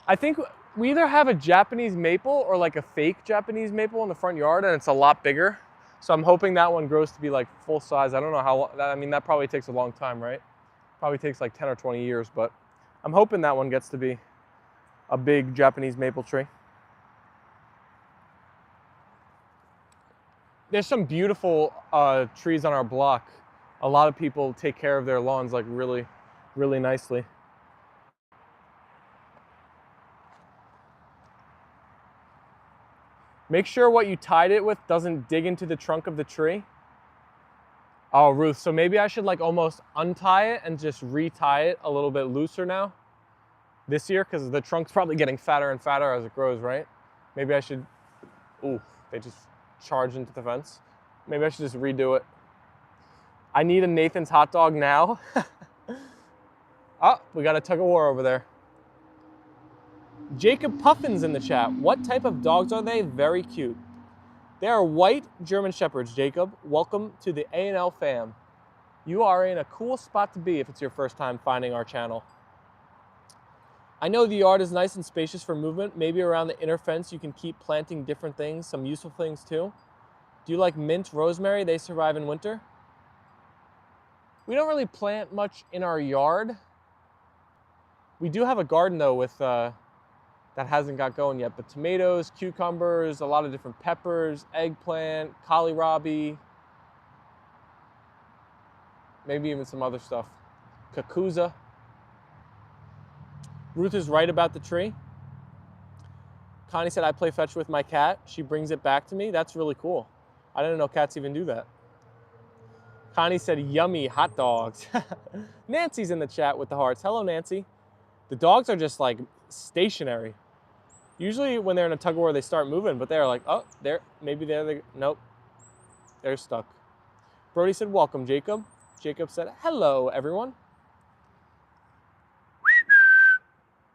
I think we either have a Japanese maple or like a fake Japanese maple in the front yard, and it's a lot bigger. So I'm hoping that one grows to be like full size. I don't know how, I mean, that probably takes a long time, right? Probably takes like 10 or 20 years, but I'm hoping that one gets to be a big Japanese maple tree. There's some beautiful trees on our block. A lot of people take care of their lawns like really, really nicely. Make sure what you tied it with doesn't dig into the trunk of the tree. Oh, Ruth, so maybe I should like almost untie it and just retie it a little bit looser now this year, because the trunk's probably getting fatter and fatter as it grows, right? Maybe I should, ooh, they just charged into the fence. Maybe I should just redo it. I need a Nathan's hot dog now. Oh, we got a tug of war over there. Jacob Puffin's in the chat. What type of dogs are they? Very cute. They are white German Shepherds, Jacob. Welcome to the A&L fam. You are in a cool spot to be if it's your first time finding our channel. I know the yard is nice and spacious for movement. Maybe around the inner fence you can keep planting different things, some useful things too. Do you like mint, rosemary? They survive in winter. We don't really plant much in our yard. We do have a garden though with that hasn't got going yet, but tomatoes, cucumbers, a lot of different peppers, eggplant, kohlrabi, maybe even some other stuff. Kakuza. Ruth is right about the tree. Connie said, I play fetch with my cat. She brings it back to me. That's really cool. I didn't know cats even do that. Connie said, yummy hot dogs. Nancy's in the chat with the hearts. Hello, Nancy. The dogs are just like stationary. Usually when they're in a tug of war, they start moving, but they're like, oh, nope, they're stuck. Brody said, welcome, Jacob. Jacob said, hello, everyone.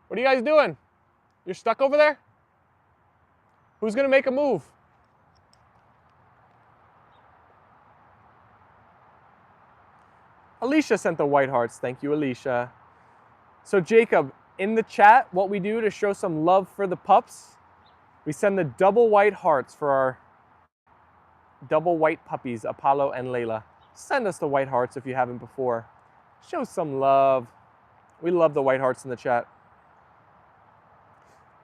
What are you guys doing? You're stuck over there? Who's gonna make a move? Alicia sent the white hearts. Thank you, Alicia. So Jacob, in the chat, what we do to show some love for the pups, we send the double white hearts for our double white puppies, Apollo and Leyla. Send us the white hearts if you haven't before. Show some love. We love the white hearts in the chat.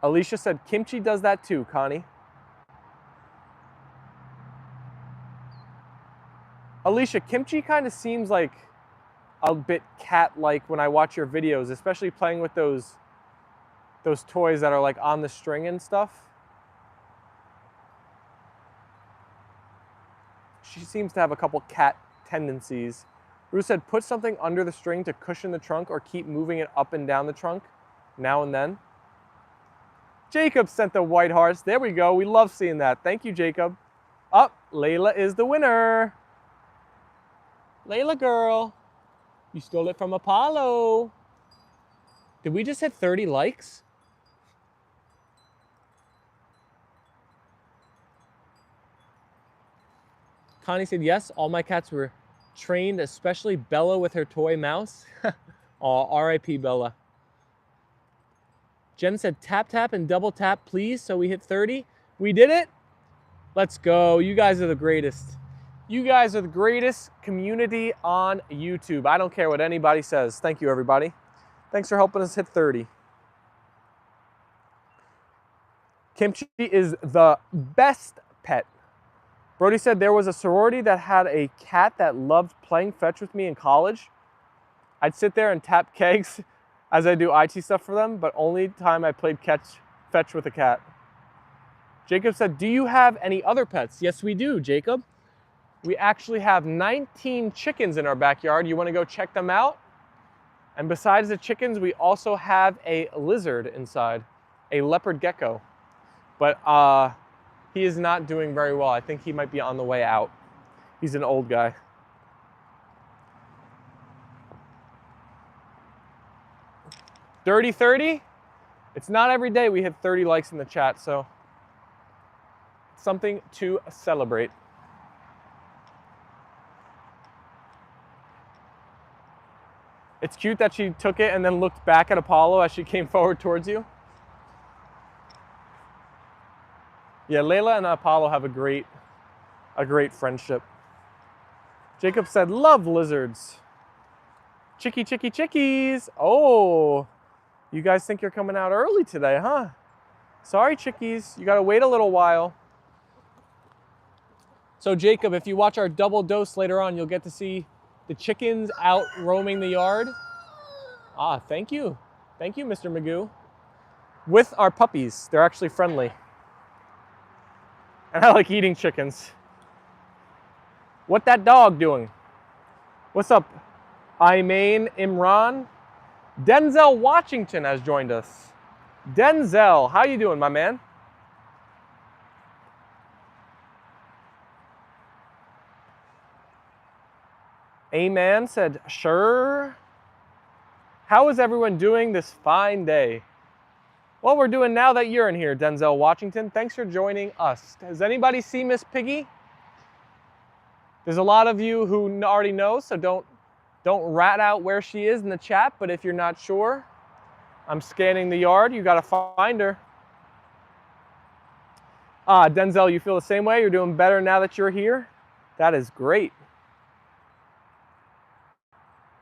Alicia said Kimchi does that too, Connie. Alicia, Kimchi kind of seems like a bit cat-like when I watch your videos, especially playing with those toys that are like on the string and stuff. She seems to have a couple cat tendencies. Ruth said, put something under the string to cushion the trunk or keep moving it up and down the trunk now and then. Jacob sent the white hearts. There we go. We love seeing that. Thank you, Jacob. Oh, Leyla is the winner. Leyla girl, you stole it from Apollo. Did we just hit 30 likes? Connie said, yes, all my cats were trained, especially Bella with her toy mouse. Aw, R.I.P. Bella. Jen said, tap, tap, and double tap, please, so we hit 30. We did it. Let's go. You guys are the greatest. You guys are the greatest community on YouTube. I don't care what anybody says. Thank you, everybody. Thanks for helping us hit 30. Kimchi is the best pet. Brody said there was a sorority that had a cat that loved playing fetch with me in college. I'd sit there and tap kegs as I do IT stuff for them, but only time I played fetch with a cat. Jacob said, do you have any other pets? Yes, we do, Jacob. We actually have 19 chickens in our backyard. You want to go check them out? And besides the chickens, we also have a lizard inside, a leopard gecko. But he is not doing very well. I think he might be on the way out. He's an old guy. Dirty 30? It's not every day we hit 30 likes in the chat, so something to celebrate. It's cute that she took it and then looked back at Apollo as she came forward towards you. Yeah, Leyla and Apollo have a great friendship. Jacob said, love lizards. Chicky, chicky, chickies. Oh, you guys think you're coming out early today, huh? Sorry, chickies. You gotta wait a little while. So Jacob, if you watch our double dose later on, you'll get to see the chickens out roaming the yard. Ah, thank you. Thank you, Mr. Magoo. With our puppies. They're actually friendly. And I like eating chickens. What that dog doing? What's up? Imain Imran. Denzel Washington has joined us. Denzel, how you doing, my man? Amen said, sure. How is everyone doing this fine day? Well, we're doing now that you're in here, Denzel Washington. Thanks for joining us. Does anybody see Miss Piggy? There's a lot of you who already know, so don't rat out where she is in the chat, but if you're not sure, I'm scanning the yard. You gotta find her. Ah, Denzel, you feel the same way? You're doing better now that you're here? That is great.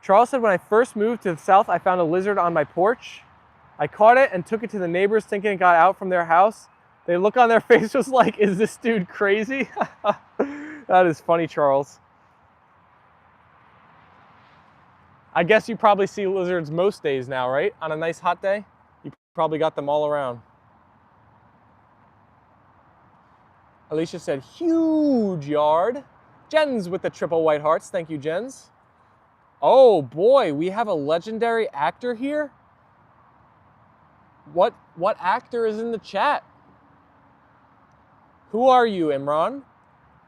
Charles said, when I first moved to the south, I found a lizard on my porch. I caught it and took it to the neighbors thinking it got out from their house. They look on their face was like, is this dude crazy? That is funny, Charles. I guess you probably see lizards most days now, right? On a nice hot day, you probably got them all around. Alicia said, huge yard. Jens with the triple white hearts. Thank you, Jens. Oh boy, we have a legendary actor here. What actor is in the chat? Who are you, Imran?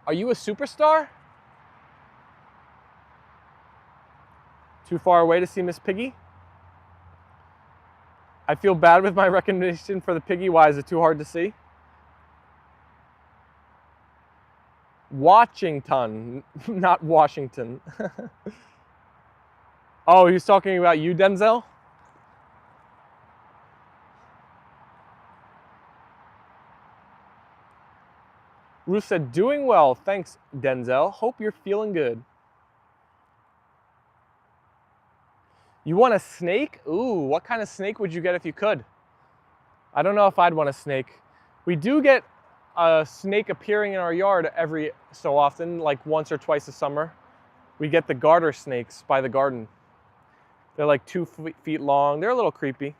Are you a superstar? Too far away to see Miss Piggy? I feel bad with my recommendation for the Piggy. Why is it too hard to see? Washington, not Washington. Oh, he's talking about you, Denzel? Ruth said, doing well. Thanks, Denzel. Hope you're feeling good. You want a snake? Ooh, what kind of snake would you get if you could? I don't know if I'd want a snake. We do get a snake appearing in our yard every so often, like once or twice a summer. We get the garter snakes by the garden. They're like 2 feet long. They're a little creepy.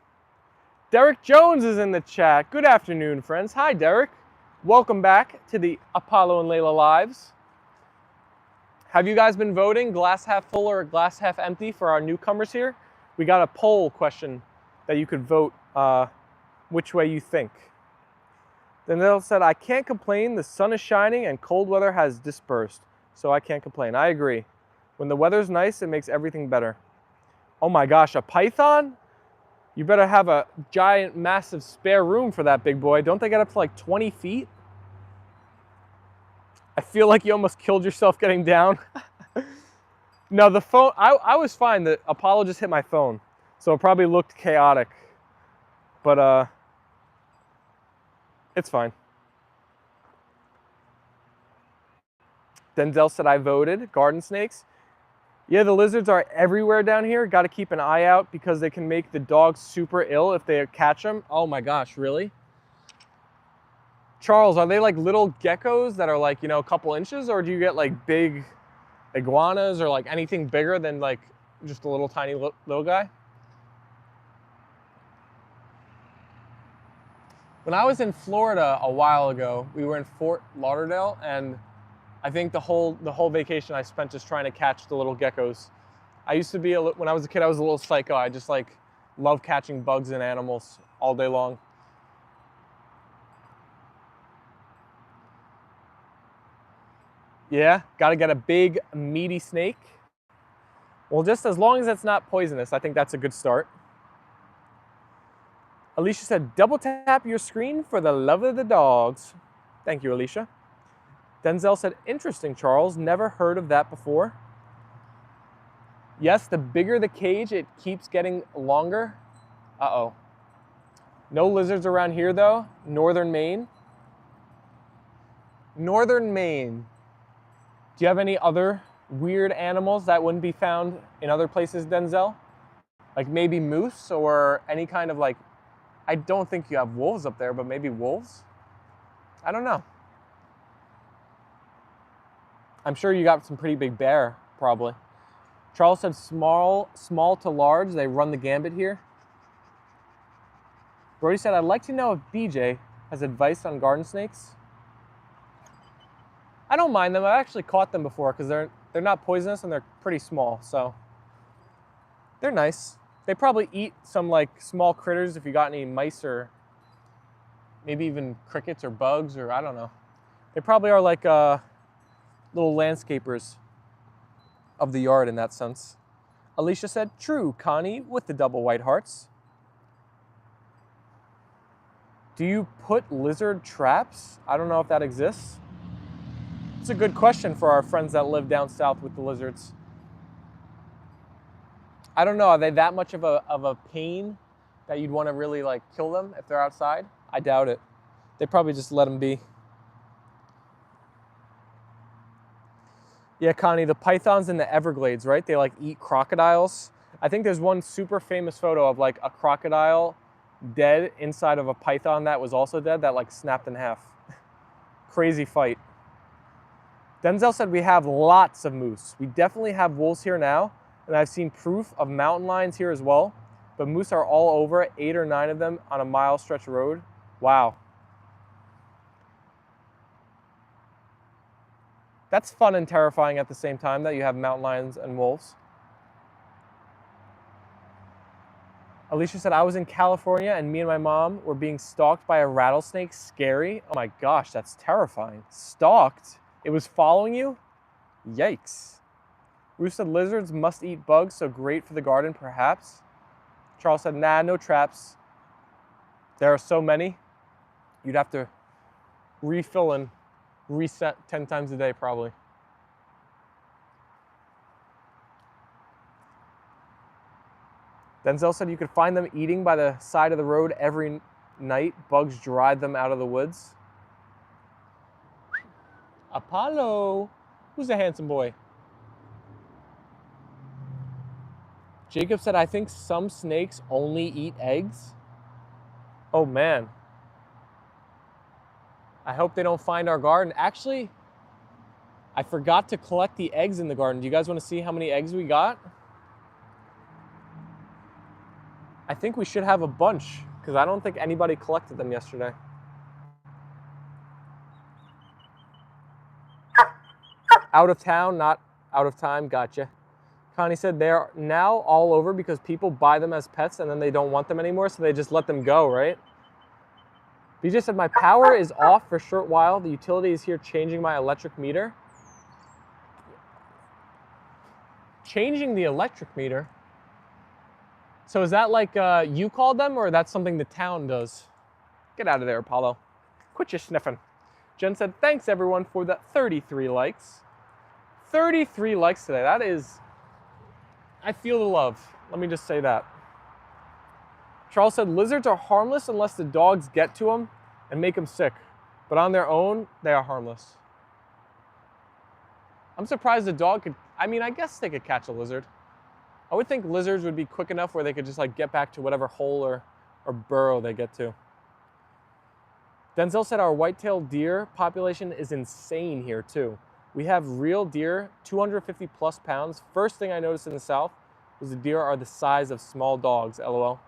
Derek Jones is in the chat. Good afternoon, friends. Hi, Derek. Welcome back to the Apollo and Leyla Lives. Have you guys been voting glass half full or glass half empty for our newcomers here? We got a poll question that you could vote which way you think. Then they said, I can't complain. The sun is shining and cold weather has dispersed, so I can't complain. I agree. When the weather's nice, it makes everything better. Oh my gosh, a python? You better have a giant, massive spare room for that big boy. Don't they get up to like 20 feet? I feel like you almost killed yourself getting down. No, the phone, I was fine. The Apollo just hit my phone, so it probably looked chaotic. But it's fine. Denzel said I voted. Garden snakes. Yeah, the lizards are everywhere down here. Got to keep an eye out because they can make the dogs super ill if they catch them. Oh my gosh, really? Charles, are they like little geckos that are like, you know, a couple inches, or do you get like big iguanas or like anything bigger than like just a little tiny little guy? When I was in Florida a while ago, we were in Fort Lauderdale, and I think the whole vacation I spent just trying to catch the little geckos. I used to be, when I was a kid, I was a little psycho. I just like love catching bugs and animals all day long. Yeah, got to get a big, meaty snake. Well, just as long as it's not poisonous, I think that's a good start. Alicia said, double tap your screen for the love of the dogs. Thank you, Alicia. Denzel said, interesting, Charles. Never heard of that before. Yes, the bigger the cage, it keeps getting longer. Uh-oh. No lizards around here, though. Northern Maine. Northern Maine. Do you have any other weird animals that wouldn't be found in other places, Denzel? Like maybe moose or any kind of like, I don't think you have wolves up there, but maybe wolves? I don't know. I'm sure you got some pretty big bear, probably. Charles said small to large. They run the gambit here. Brody said, I'd like to know if BJ has advice on garden snakes. I don't mind them. I've actually caught them before because they're not poisonous and they're pretty small, so they're nice. They probably eat some like small critters if you got any mice or maybe even crickets or bugs or I don't know. They probably are like little landscapers of the yard in that sense. Alicia said, true, Connie, with the double white hearts. Do you put lizard traps? I don't know if that exists. It's a good question for our friends that live down south with the lizards. I don't know, are they that much of a pain that you'd want to really like kill them if they're outside? I doubt it. They probably just let them be. Yeah, Connie, the pythons in the Everglades, right? They like eat crocodiles. I think there's one super famous photo of like a crocodile dead inside of a python that was also dead that like snapped in half. Crazy fight. Denzel said we have lots of moose. We definitely have wolves here now, and I've seen proof of mountain lions here as well, but moose are all over, 8 or 9 of them on a mile stretch of road. Wow. That's fun and terrifying at the same time that you have mountain lions and wolves. Alicia said, I was in California and me and my mom were being stalked by a rattlesnake. Scary. Oh my gosh, that's terrifying. Stalked? It was following you? Yikes. Ruth said, lizards must eat bugs, so great for the garden, perhaps. Charles said, nah, no traps. There are so many, you'd have to refill and reset 10 times a day, probably. Denzel said you could find them eating by the side of the road every night. Bugs dried them out of the woods. Apollo. Who's a handsome boy? Jacob said, I think some snakes only eat eggs. Oh man. I hope they don't find our garden. Actually, I forgot to collect the eggs in the garden. Do you guys want to see how many eggs we got? I think we should have a bunch because I don't think anybody collected them yesterday. Out of town, not out of time. Gotcha. Connie said they're now all over because people buy them as pets and then they don't want them anymore, so they just let them go, right? BJ said my power is off for a short while. The utility is here changing my electric meter. Changing the electric meter? So is that like you called them, or that's something the town does? Get out of there, Apollo. Quit your sniffing. Jen said, thanks everyone for the 33 likes. 33 likes today. That is, I feel the love. Let me just say that. Charles said, lizards are harmless unless the dogs get to them and make them sick. But on their own, they are harmless. I'm surprised a dog could, I mean, I guess they could catch a lizard. I would think lizards would be quick enough where they could just like get back to whatever hole or burrow they get to. Denzel said our white-tailed deer population is insane here too. We have real deer, 250 plus pounds. First thing I noticed in the South was the deer are the size of small dogs, LOL.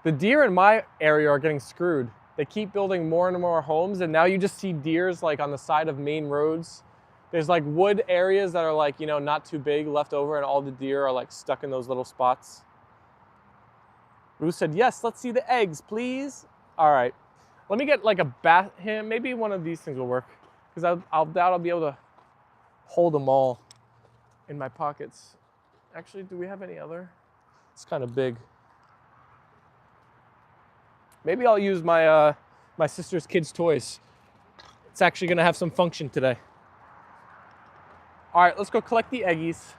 The deer in my area are getting screwed. They keep building more and more homes, and now you just see deers like on the side of main roads. There's like wood areas that are like, you know, not too big left over, and all the deer are like stuck in those little spots. Ruth said, yes, let's see the eggs, please. All right, let me get like a bat, maybe one of these things will work, because I'll doubt I'll be able to hold them all in my pockets. Actually, do we have any other? It's kind of big. Maybe I'll use my my sister's kids' toys. It's actually gonna have some function today. All right, let's go collect the eggies.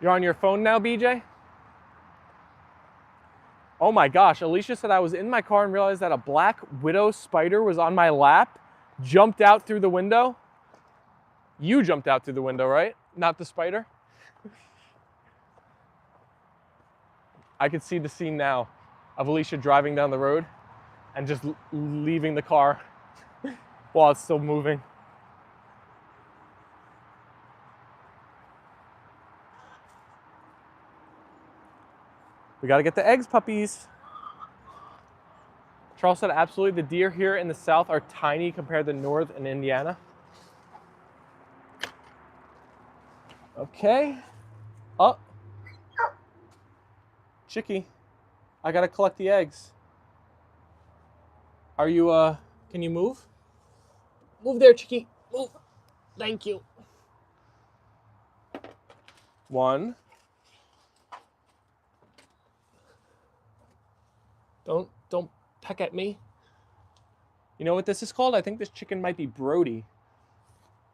You're on your phone now, BJ? Oh my gosh, Alicia said I was in my car and realized that a black widow spider was on my lap, jumped out through the window. You jumped out through the window, right? Not the spider? I could see the scene now of Alicia driving down the road and just leaving the car while it's still moving. We gotta get the eggs, puppies. Charles said, absolutely, the deer here in the South are tiny compared to North and Indiana. Okay. Oh. Chickie, I gotta collect the eggs. Are you, can you move? Move there, Chickie, move. Thank you. 1. Don't peck at me. You know what this is called? I think this chicken might be Brody.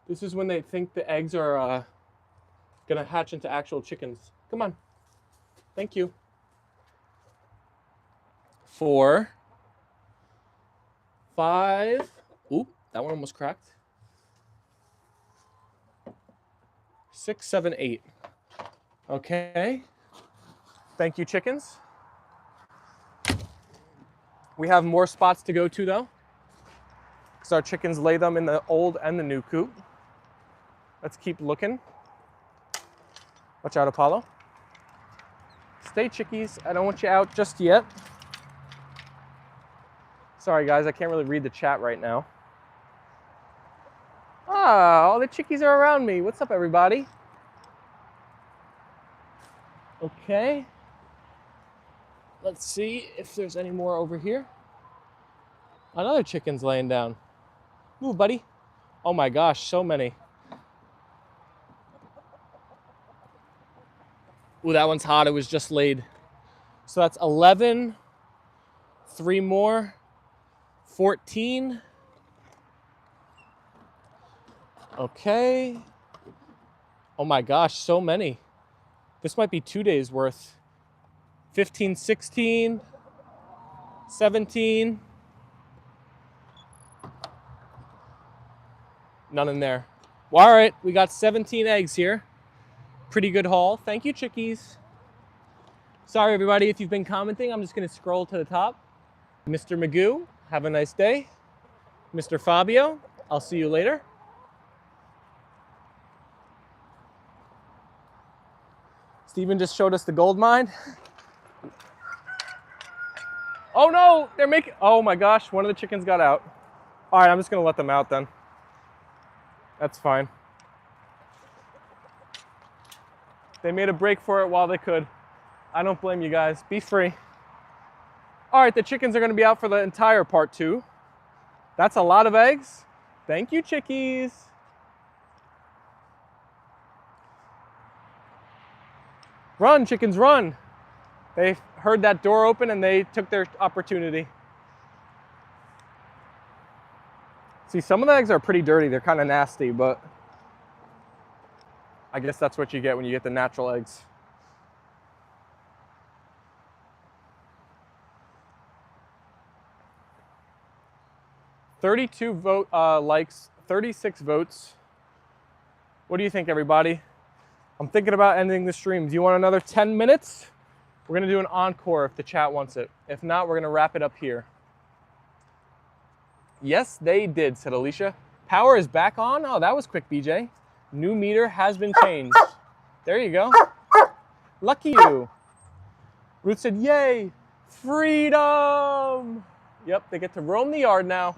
This is when they think the eggs are gonna hatch into actual chickens. Come on. Thank you. 4, 5. Oop, that one almost cracked. 6, 7, 8. Okay. Thank you, chickens. We have more spots to go to though, because our chickens lay them in the old and the new coop. Let's keep looking. Watch out, Apollo. Stay, chickies. I don't want you out just yet. Sorry guys, I can't really read the chat right now. Ah, all the chickies are around me. What's up, everybody? Okay. Let's see if there's any more over here. Another chicken's laying down. Move, buddy. Oh my gosh, so many. Ooh, that one's hot. It was just laid. So that's 11. 3 more. 14. Okay. Oh my gosh, so many. This might be 2 days worth. 15, 16, 17. None in there. Well, all right, we got 17 eggs here. Pretty good haul. Thank you, chickies. Sorry, everybody, if you've been commenting. I'm just going to scroll to the top. Mr. Magoo, have a nice day. Mr. Fabio, I'll see you later. Steven just showed us the gold mine. Oh no, they're making, oh my gosh, one of the chickens got out. All right, I'm just gonna let them out then. That's fine. They made a break for it while they could. I don't blame you guys, be free. All right, the chickens are gonna be out for the entire part 2. That's a lot of eggs. Thank you, chickies. Run, chickens, run. They heard that door open and they took their opportunity. See, some of the eggs are pretty dirty. They're kind of nasty, but I guess that's what you get when you get the natural eggs. $32 likes, 36 votes. What do you think, everybody? I'm thinking about ending the stream. Do you want another 10 minutes? We're gonna do an encore if the chat wants it. If not, we're gonna wrap it up here. Yes, they did, said Alicia. Power is back on? Oh, that was quick, BJ. New meter has been changed. There you go. Lucky you. Ruth said, yay, freedom. Yep, they get to roam the yard now.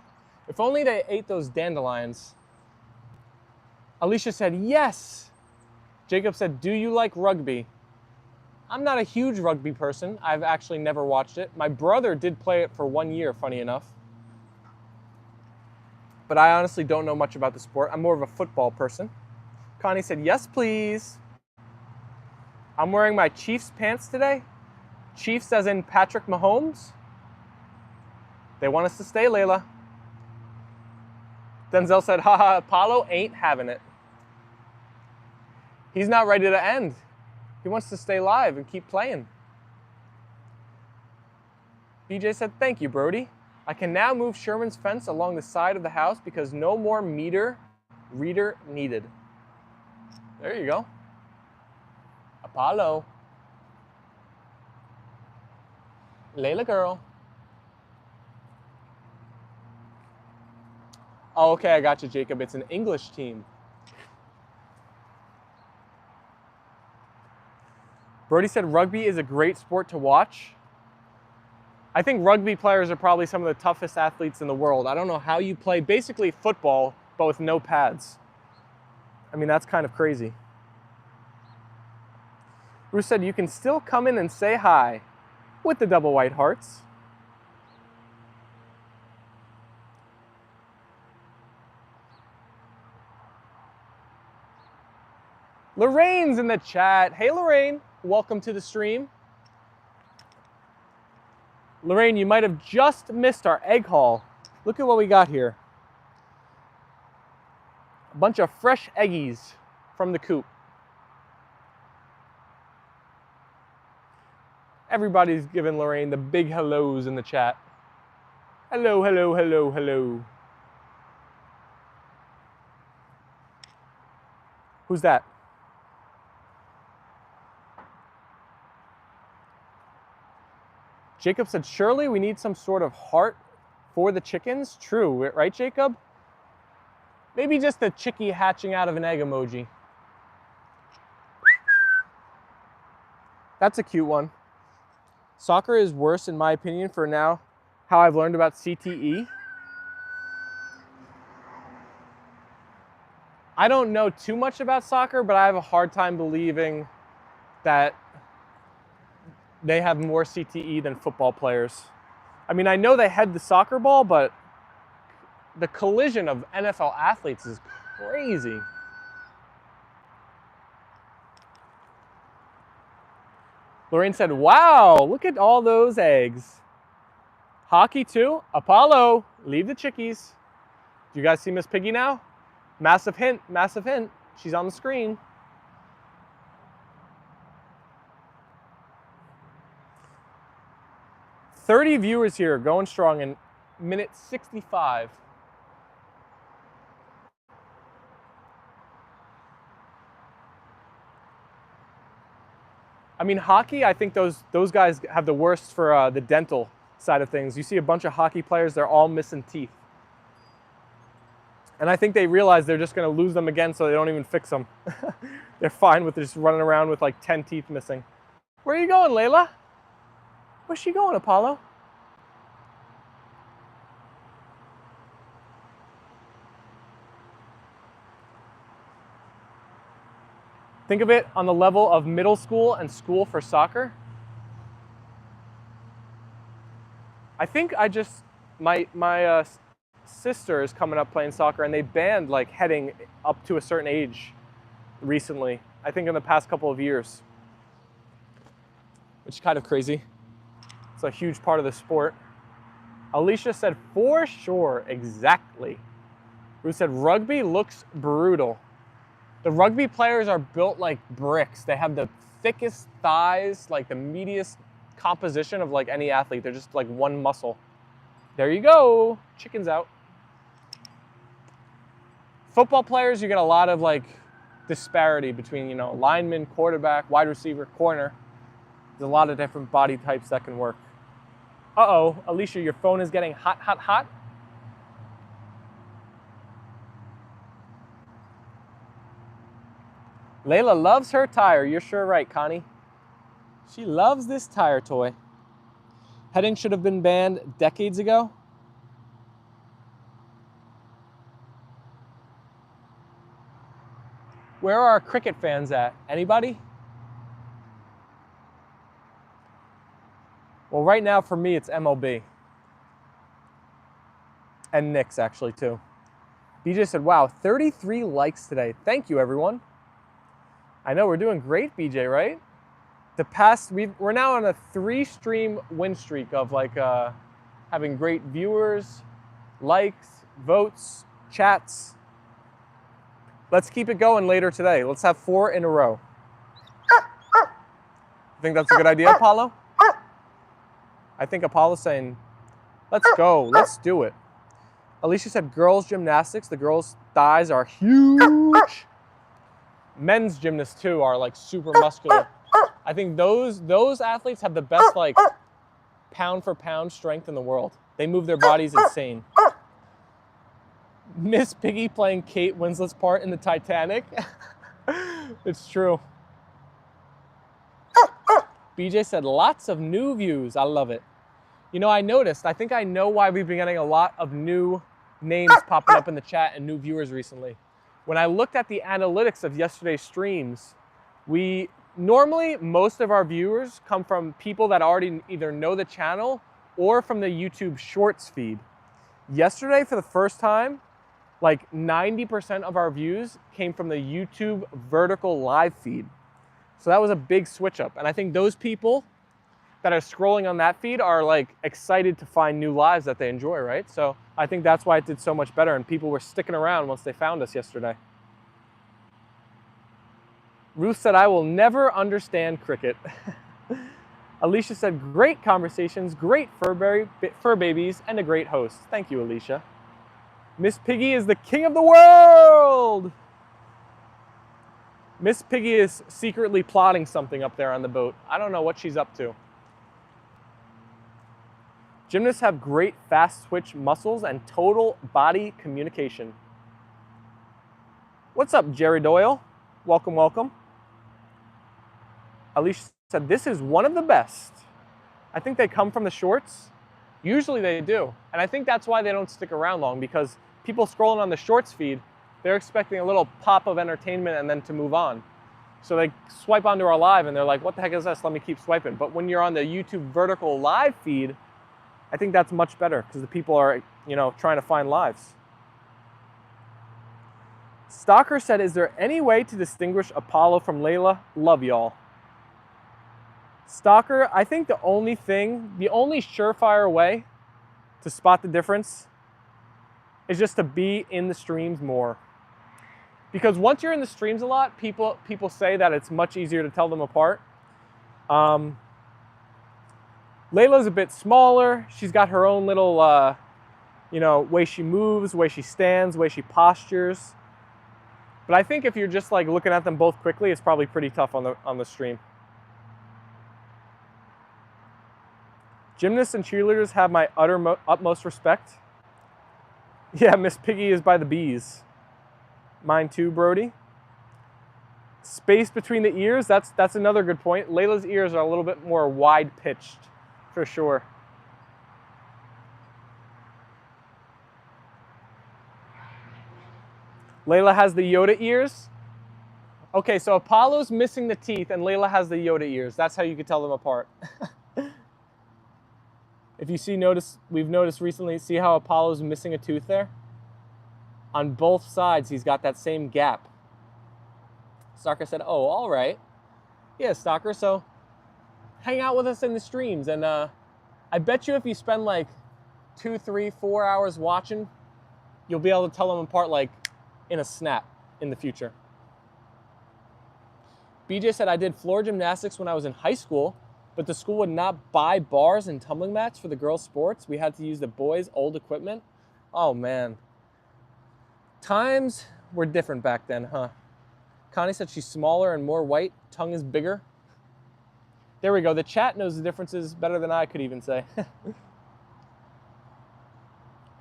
If only they ate those dandelions. Alicia said, yes. Jacob said, do you like rugby? I'm not a huge rugby person. I've actually never watched it. My brother did play it for 1 year, funny enough. But I honestly don't know much about the sport. I'm more of a football person. Connie said, yes, please. I'm wearing my Chiefs pants today. Chiefs as in Patrick Mahomes. They want us to stay, Leyla. Denzel said, haha, Apollo ain't having it. He's not ready to end. He wants to stay live and keep playing. BJ said, thank you, Brody. I can now move Sherman's fence along the side of the house because no more meter reader needed. There you go. Apollo. Leyla girl. Oh, okay, I got you, Jacob. It's an English team. Brody said rugby is a great sport to watch. I think rugby players are probably some of the toughest athletes in the world. I don't know how you play basically football, but with no pads. I mean, that's kind of crazy. Ruth said you can still come in and say hi with the double white hearts. Lorraine's in the chat. Hey, Lorraine. Welcome to the stream. Lorraine, you might have just missed our egg haul. Look at what we got here. A bunch of fresh eggies from the coop. Everybody's giving Lorraine the big hellos in the chat. Hello, hello, hello, hello. Who's that? Jacob said, surely we need some sort of heart for the chickens. True, right, Jacob? Maybe just a chickie hatching out of an egg emoji. That's a cute one. Soccer is worse, in my opinion, for now, how I've learned about CTE. I don't know too much about soccer, but I have a hard time believing that they have more CTE than football players. I mean, I know they head the soccer ball, but the collision of NFL athletes is crazy. Lorraine said, wow, look at all those eggs. Hockey too? Apollo, leave the chickies. Do you guys see Miss Piggy now? Massive hint, massive hint. She's on the screen. 30 viewers here, going strong in minute 65. I mean, hockey, I think those guys have the worst for the dental side of things. You see a bunch of hockey players, they're all missing teeth. And I think they realize they're just going to lose them again, so they don't even fix them. They're fine with just running around with like 10 teeth missing. Where are you going, Leyla? Where's she going, Apollo? Think of it on the level of middle school and school for soccer. I think my sister is coming up playing soccer, and they banned like heading up to a certain age recently. I think in the past couple of years, which is kind of crazy. It's a huge part of the sport. Alicia said, for sure, exactly. Ruth said, rugby looks brutal. The rugby players are built like bricks. They have the thickest thighs, like the meatiest composition of like any athlete. They're just like one muscle. There you go. Chicken's out. Football players, you get a lot of like disparity between, you know, lineman, quarterback, wide receiver, corner. There's a lot of different body types that can work. Uh-oh, Alicia, your phone is getting hot, hot, hot. Leyla loves her tire. You're sure right, Connie. She loves this tire toy. Heading should have been banned decades ago. Where are our cricket fans at? Anybody? Well, right now for me, it's MLB. And Knicks, actually, too. BJ said, wow, 33 likes today. Thank you, everyone. I know, we're doing great, BJ, right? We're now on a 3-stream win streak of like having great viewers, likes, votes, chats. Let's keep it going later today. Let's have 4 in a row. Think that's a good idea, Apollo? I think Apollo's saying, let's go, let's do it. Alicia said girls gymnastics, the girls' thighs are huge. Men's gymnasts too are like super muscular. I think those athletes have the best like pound for pound strength in the world. They move their bodies insane. Miss Piggy playing Kate Winslet's part in the Titanic. It's true. BJ said lots of new views. I love it. You know, I noticed, I think I know why we've been getting a lot of new names popping up in the chat and new viewers recently. When I looked at the analytics of yesterday's streams, normally most of our viewers come from people that already either know the channel or from the YouTube Shorts feed. Yesterday, for the first time, like 90% of our views came from the YouTube vertical live feed. So that was a big switch up. And I think those people that are scrolling on that feed are like excited to find new lives that they enjoy, right? So I think that's why it did so much better and people were sticking around once they found us yesterday. Ruth said, I will never understand cricket. Alicia said, great conversations, great fur babies, and a great host. Thank you, Alicia. Miss Piggy is the king of the world. Miss Piggy is secretly plotting something up there on the boat. I don't know what she's up to. Gymnasts have great fast twitch muscles and total body communication. What's up, Jerry Doyle? Welcome, welcome. Alicia said, this is one of the best. I think they come from the shorts. Usually they do. And I think that's why they don't stick around long, because people scrolling on the shorts feed, they're expecting a little pop of entertainment and then to move on. So they swipe onto our live and they're like, what the heck is this? Let me keep swiping. But when you're on the YouTube vertical live feed, I think that's much better because the people are, you know, trying to find lives. Stalker said, is there any way to distinguish Apollo from Leyla? Love y'all. Stalker, I think the only surefire way to spot the difference is just to be in the streams more. Because once you're in the streams a lot, people say that it's much easier to tell them apart. Leyla's a bit smaller. She's got her own little, you know, way she moves, way she stands, way she postures. But I think if you're just like looking at them both quickly, it's probably pretty tough on the stream. Gymnasts and cheerleaders have my utmost respect. Yeah, Miss Piggy is by the bees. Mine too, Brody. Space between the ears, that's another good point. Leyla's ears are a little bit more wide-pitched, for sure. Leyla has the Yoda ears. Okay, so Apollo's missing the teeth and Leyla has the Yoda ears. That's how you could tell them apart. If you see, we've noticed recently, see how Apollo's missing a tooth there? On both sides, he's got that same gap. Stalker said, oh, all right. Yeah, Stalker, so hang out with us in the streams. And I bet you if you spend like 2, 3, 4 hours watching, you'll be able to tell them apart like in a snap in the future. BJ said, I did floor gymnastics when I was in high school, but the school would not buy bars and tumbling mats for the girls' sports. We had to use the boys' old equipment. Oh, man. Times were different back then, huh? Connie said she's smaller and more white. Tongue is bigger. There we go. The chat knows the differences better than I could even say.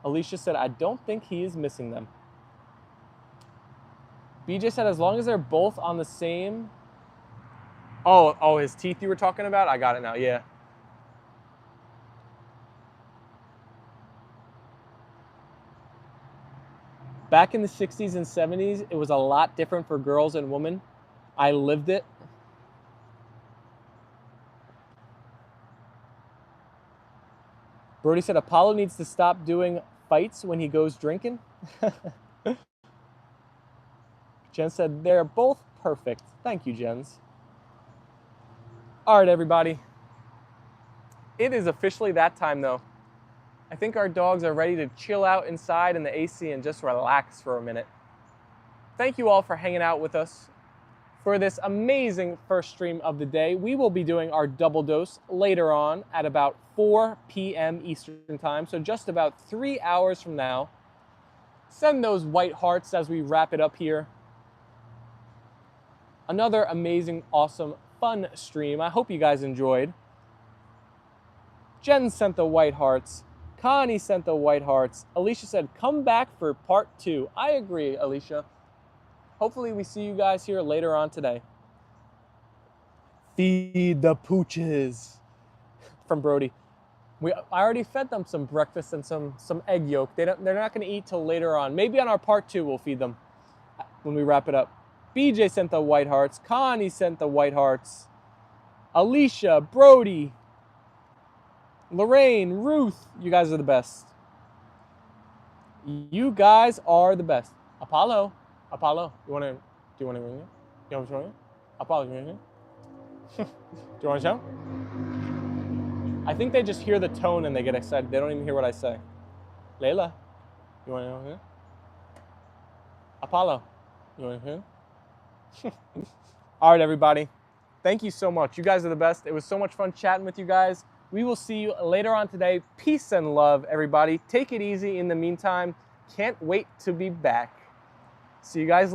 Alicia said, I don't think he is missing them. BJ said, as long as they're both on the same... Oh, his teeth you were talking about? I got it now, yeah. Back in the 60s and 70s, it was a lot different for girls and women. I lived it. Brody said, Apollo needs to stop doing fights when he goes drinking. Jen said, they're both perfect. Thank you, Jens. All right, everybody. It is officially that time, though. I think our dogs are ready to chill out inside in the AC and just relax for a minute. Thank you all for hanging out with us for this amazing first stream of the day. We will be doing our double dose later on at about 4 p.m. Eastern time, so just about 3 hours from now. Send those white hearts as we wrap it up here. Another amazing, awesome, fun stream. I hope you guys enjoyed. Jen sent the white hearts. Connie sent the white hearts. Alicia said, come back for part 2. I agree, Alicia. Hopefully we see you guys here later on today. Feed the pooches. From Brody. I already fed them some breakfast and some egg yolk. They're not going to eat till later on. Maybe on our part 2 we'll feed them when we wrap it up. BJ sent the white hearts. Connie sent the white hearts. Alicia, Brody, Lorraine, Ruth, you guys are the best. You guys are the best. Apollo, do you want to ring it? You want to ring it? Apollo, you want to ring it? Do you want to show? I think they just hear the tone and they get excited. They don't even hear what I say. Leyla, you want to hear? Apollo, you want to hear? All right, everybody. Thank you so much. You guys are the best. It was so much fun chatting with you guys. We will see you later on today. Peace and love, everybody. Take it easy in the meantime. Can't wait to be back. See you guys later.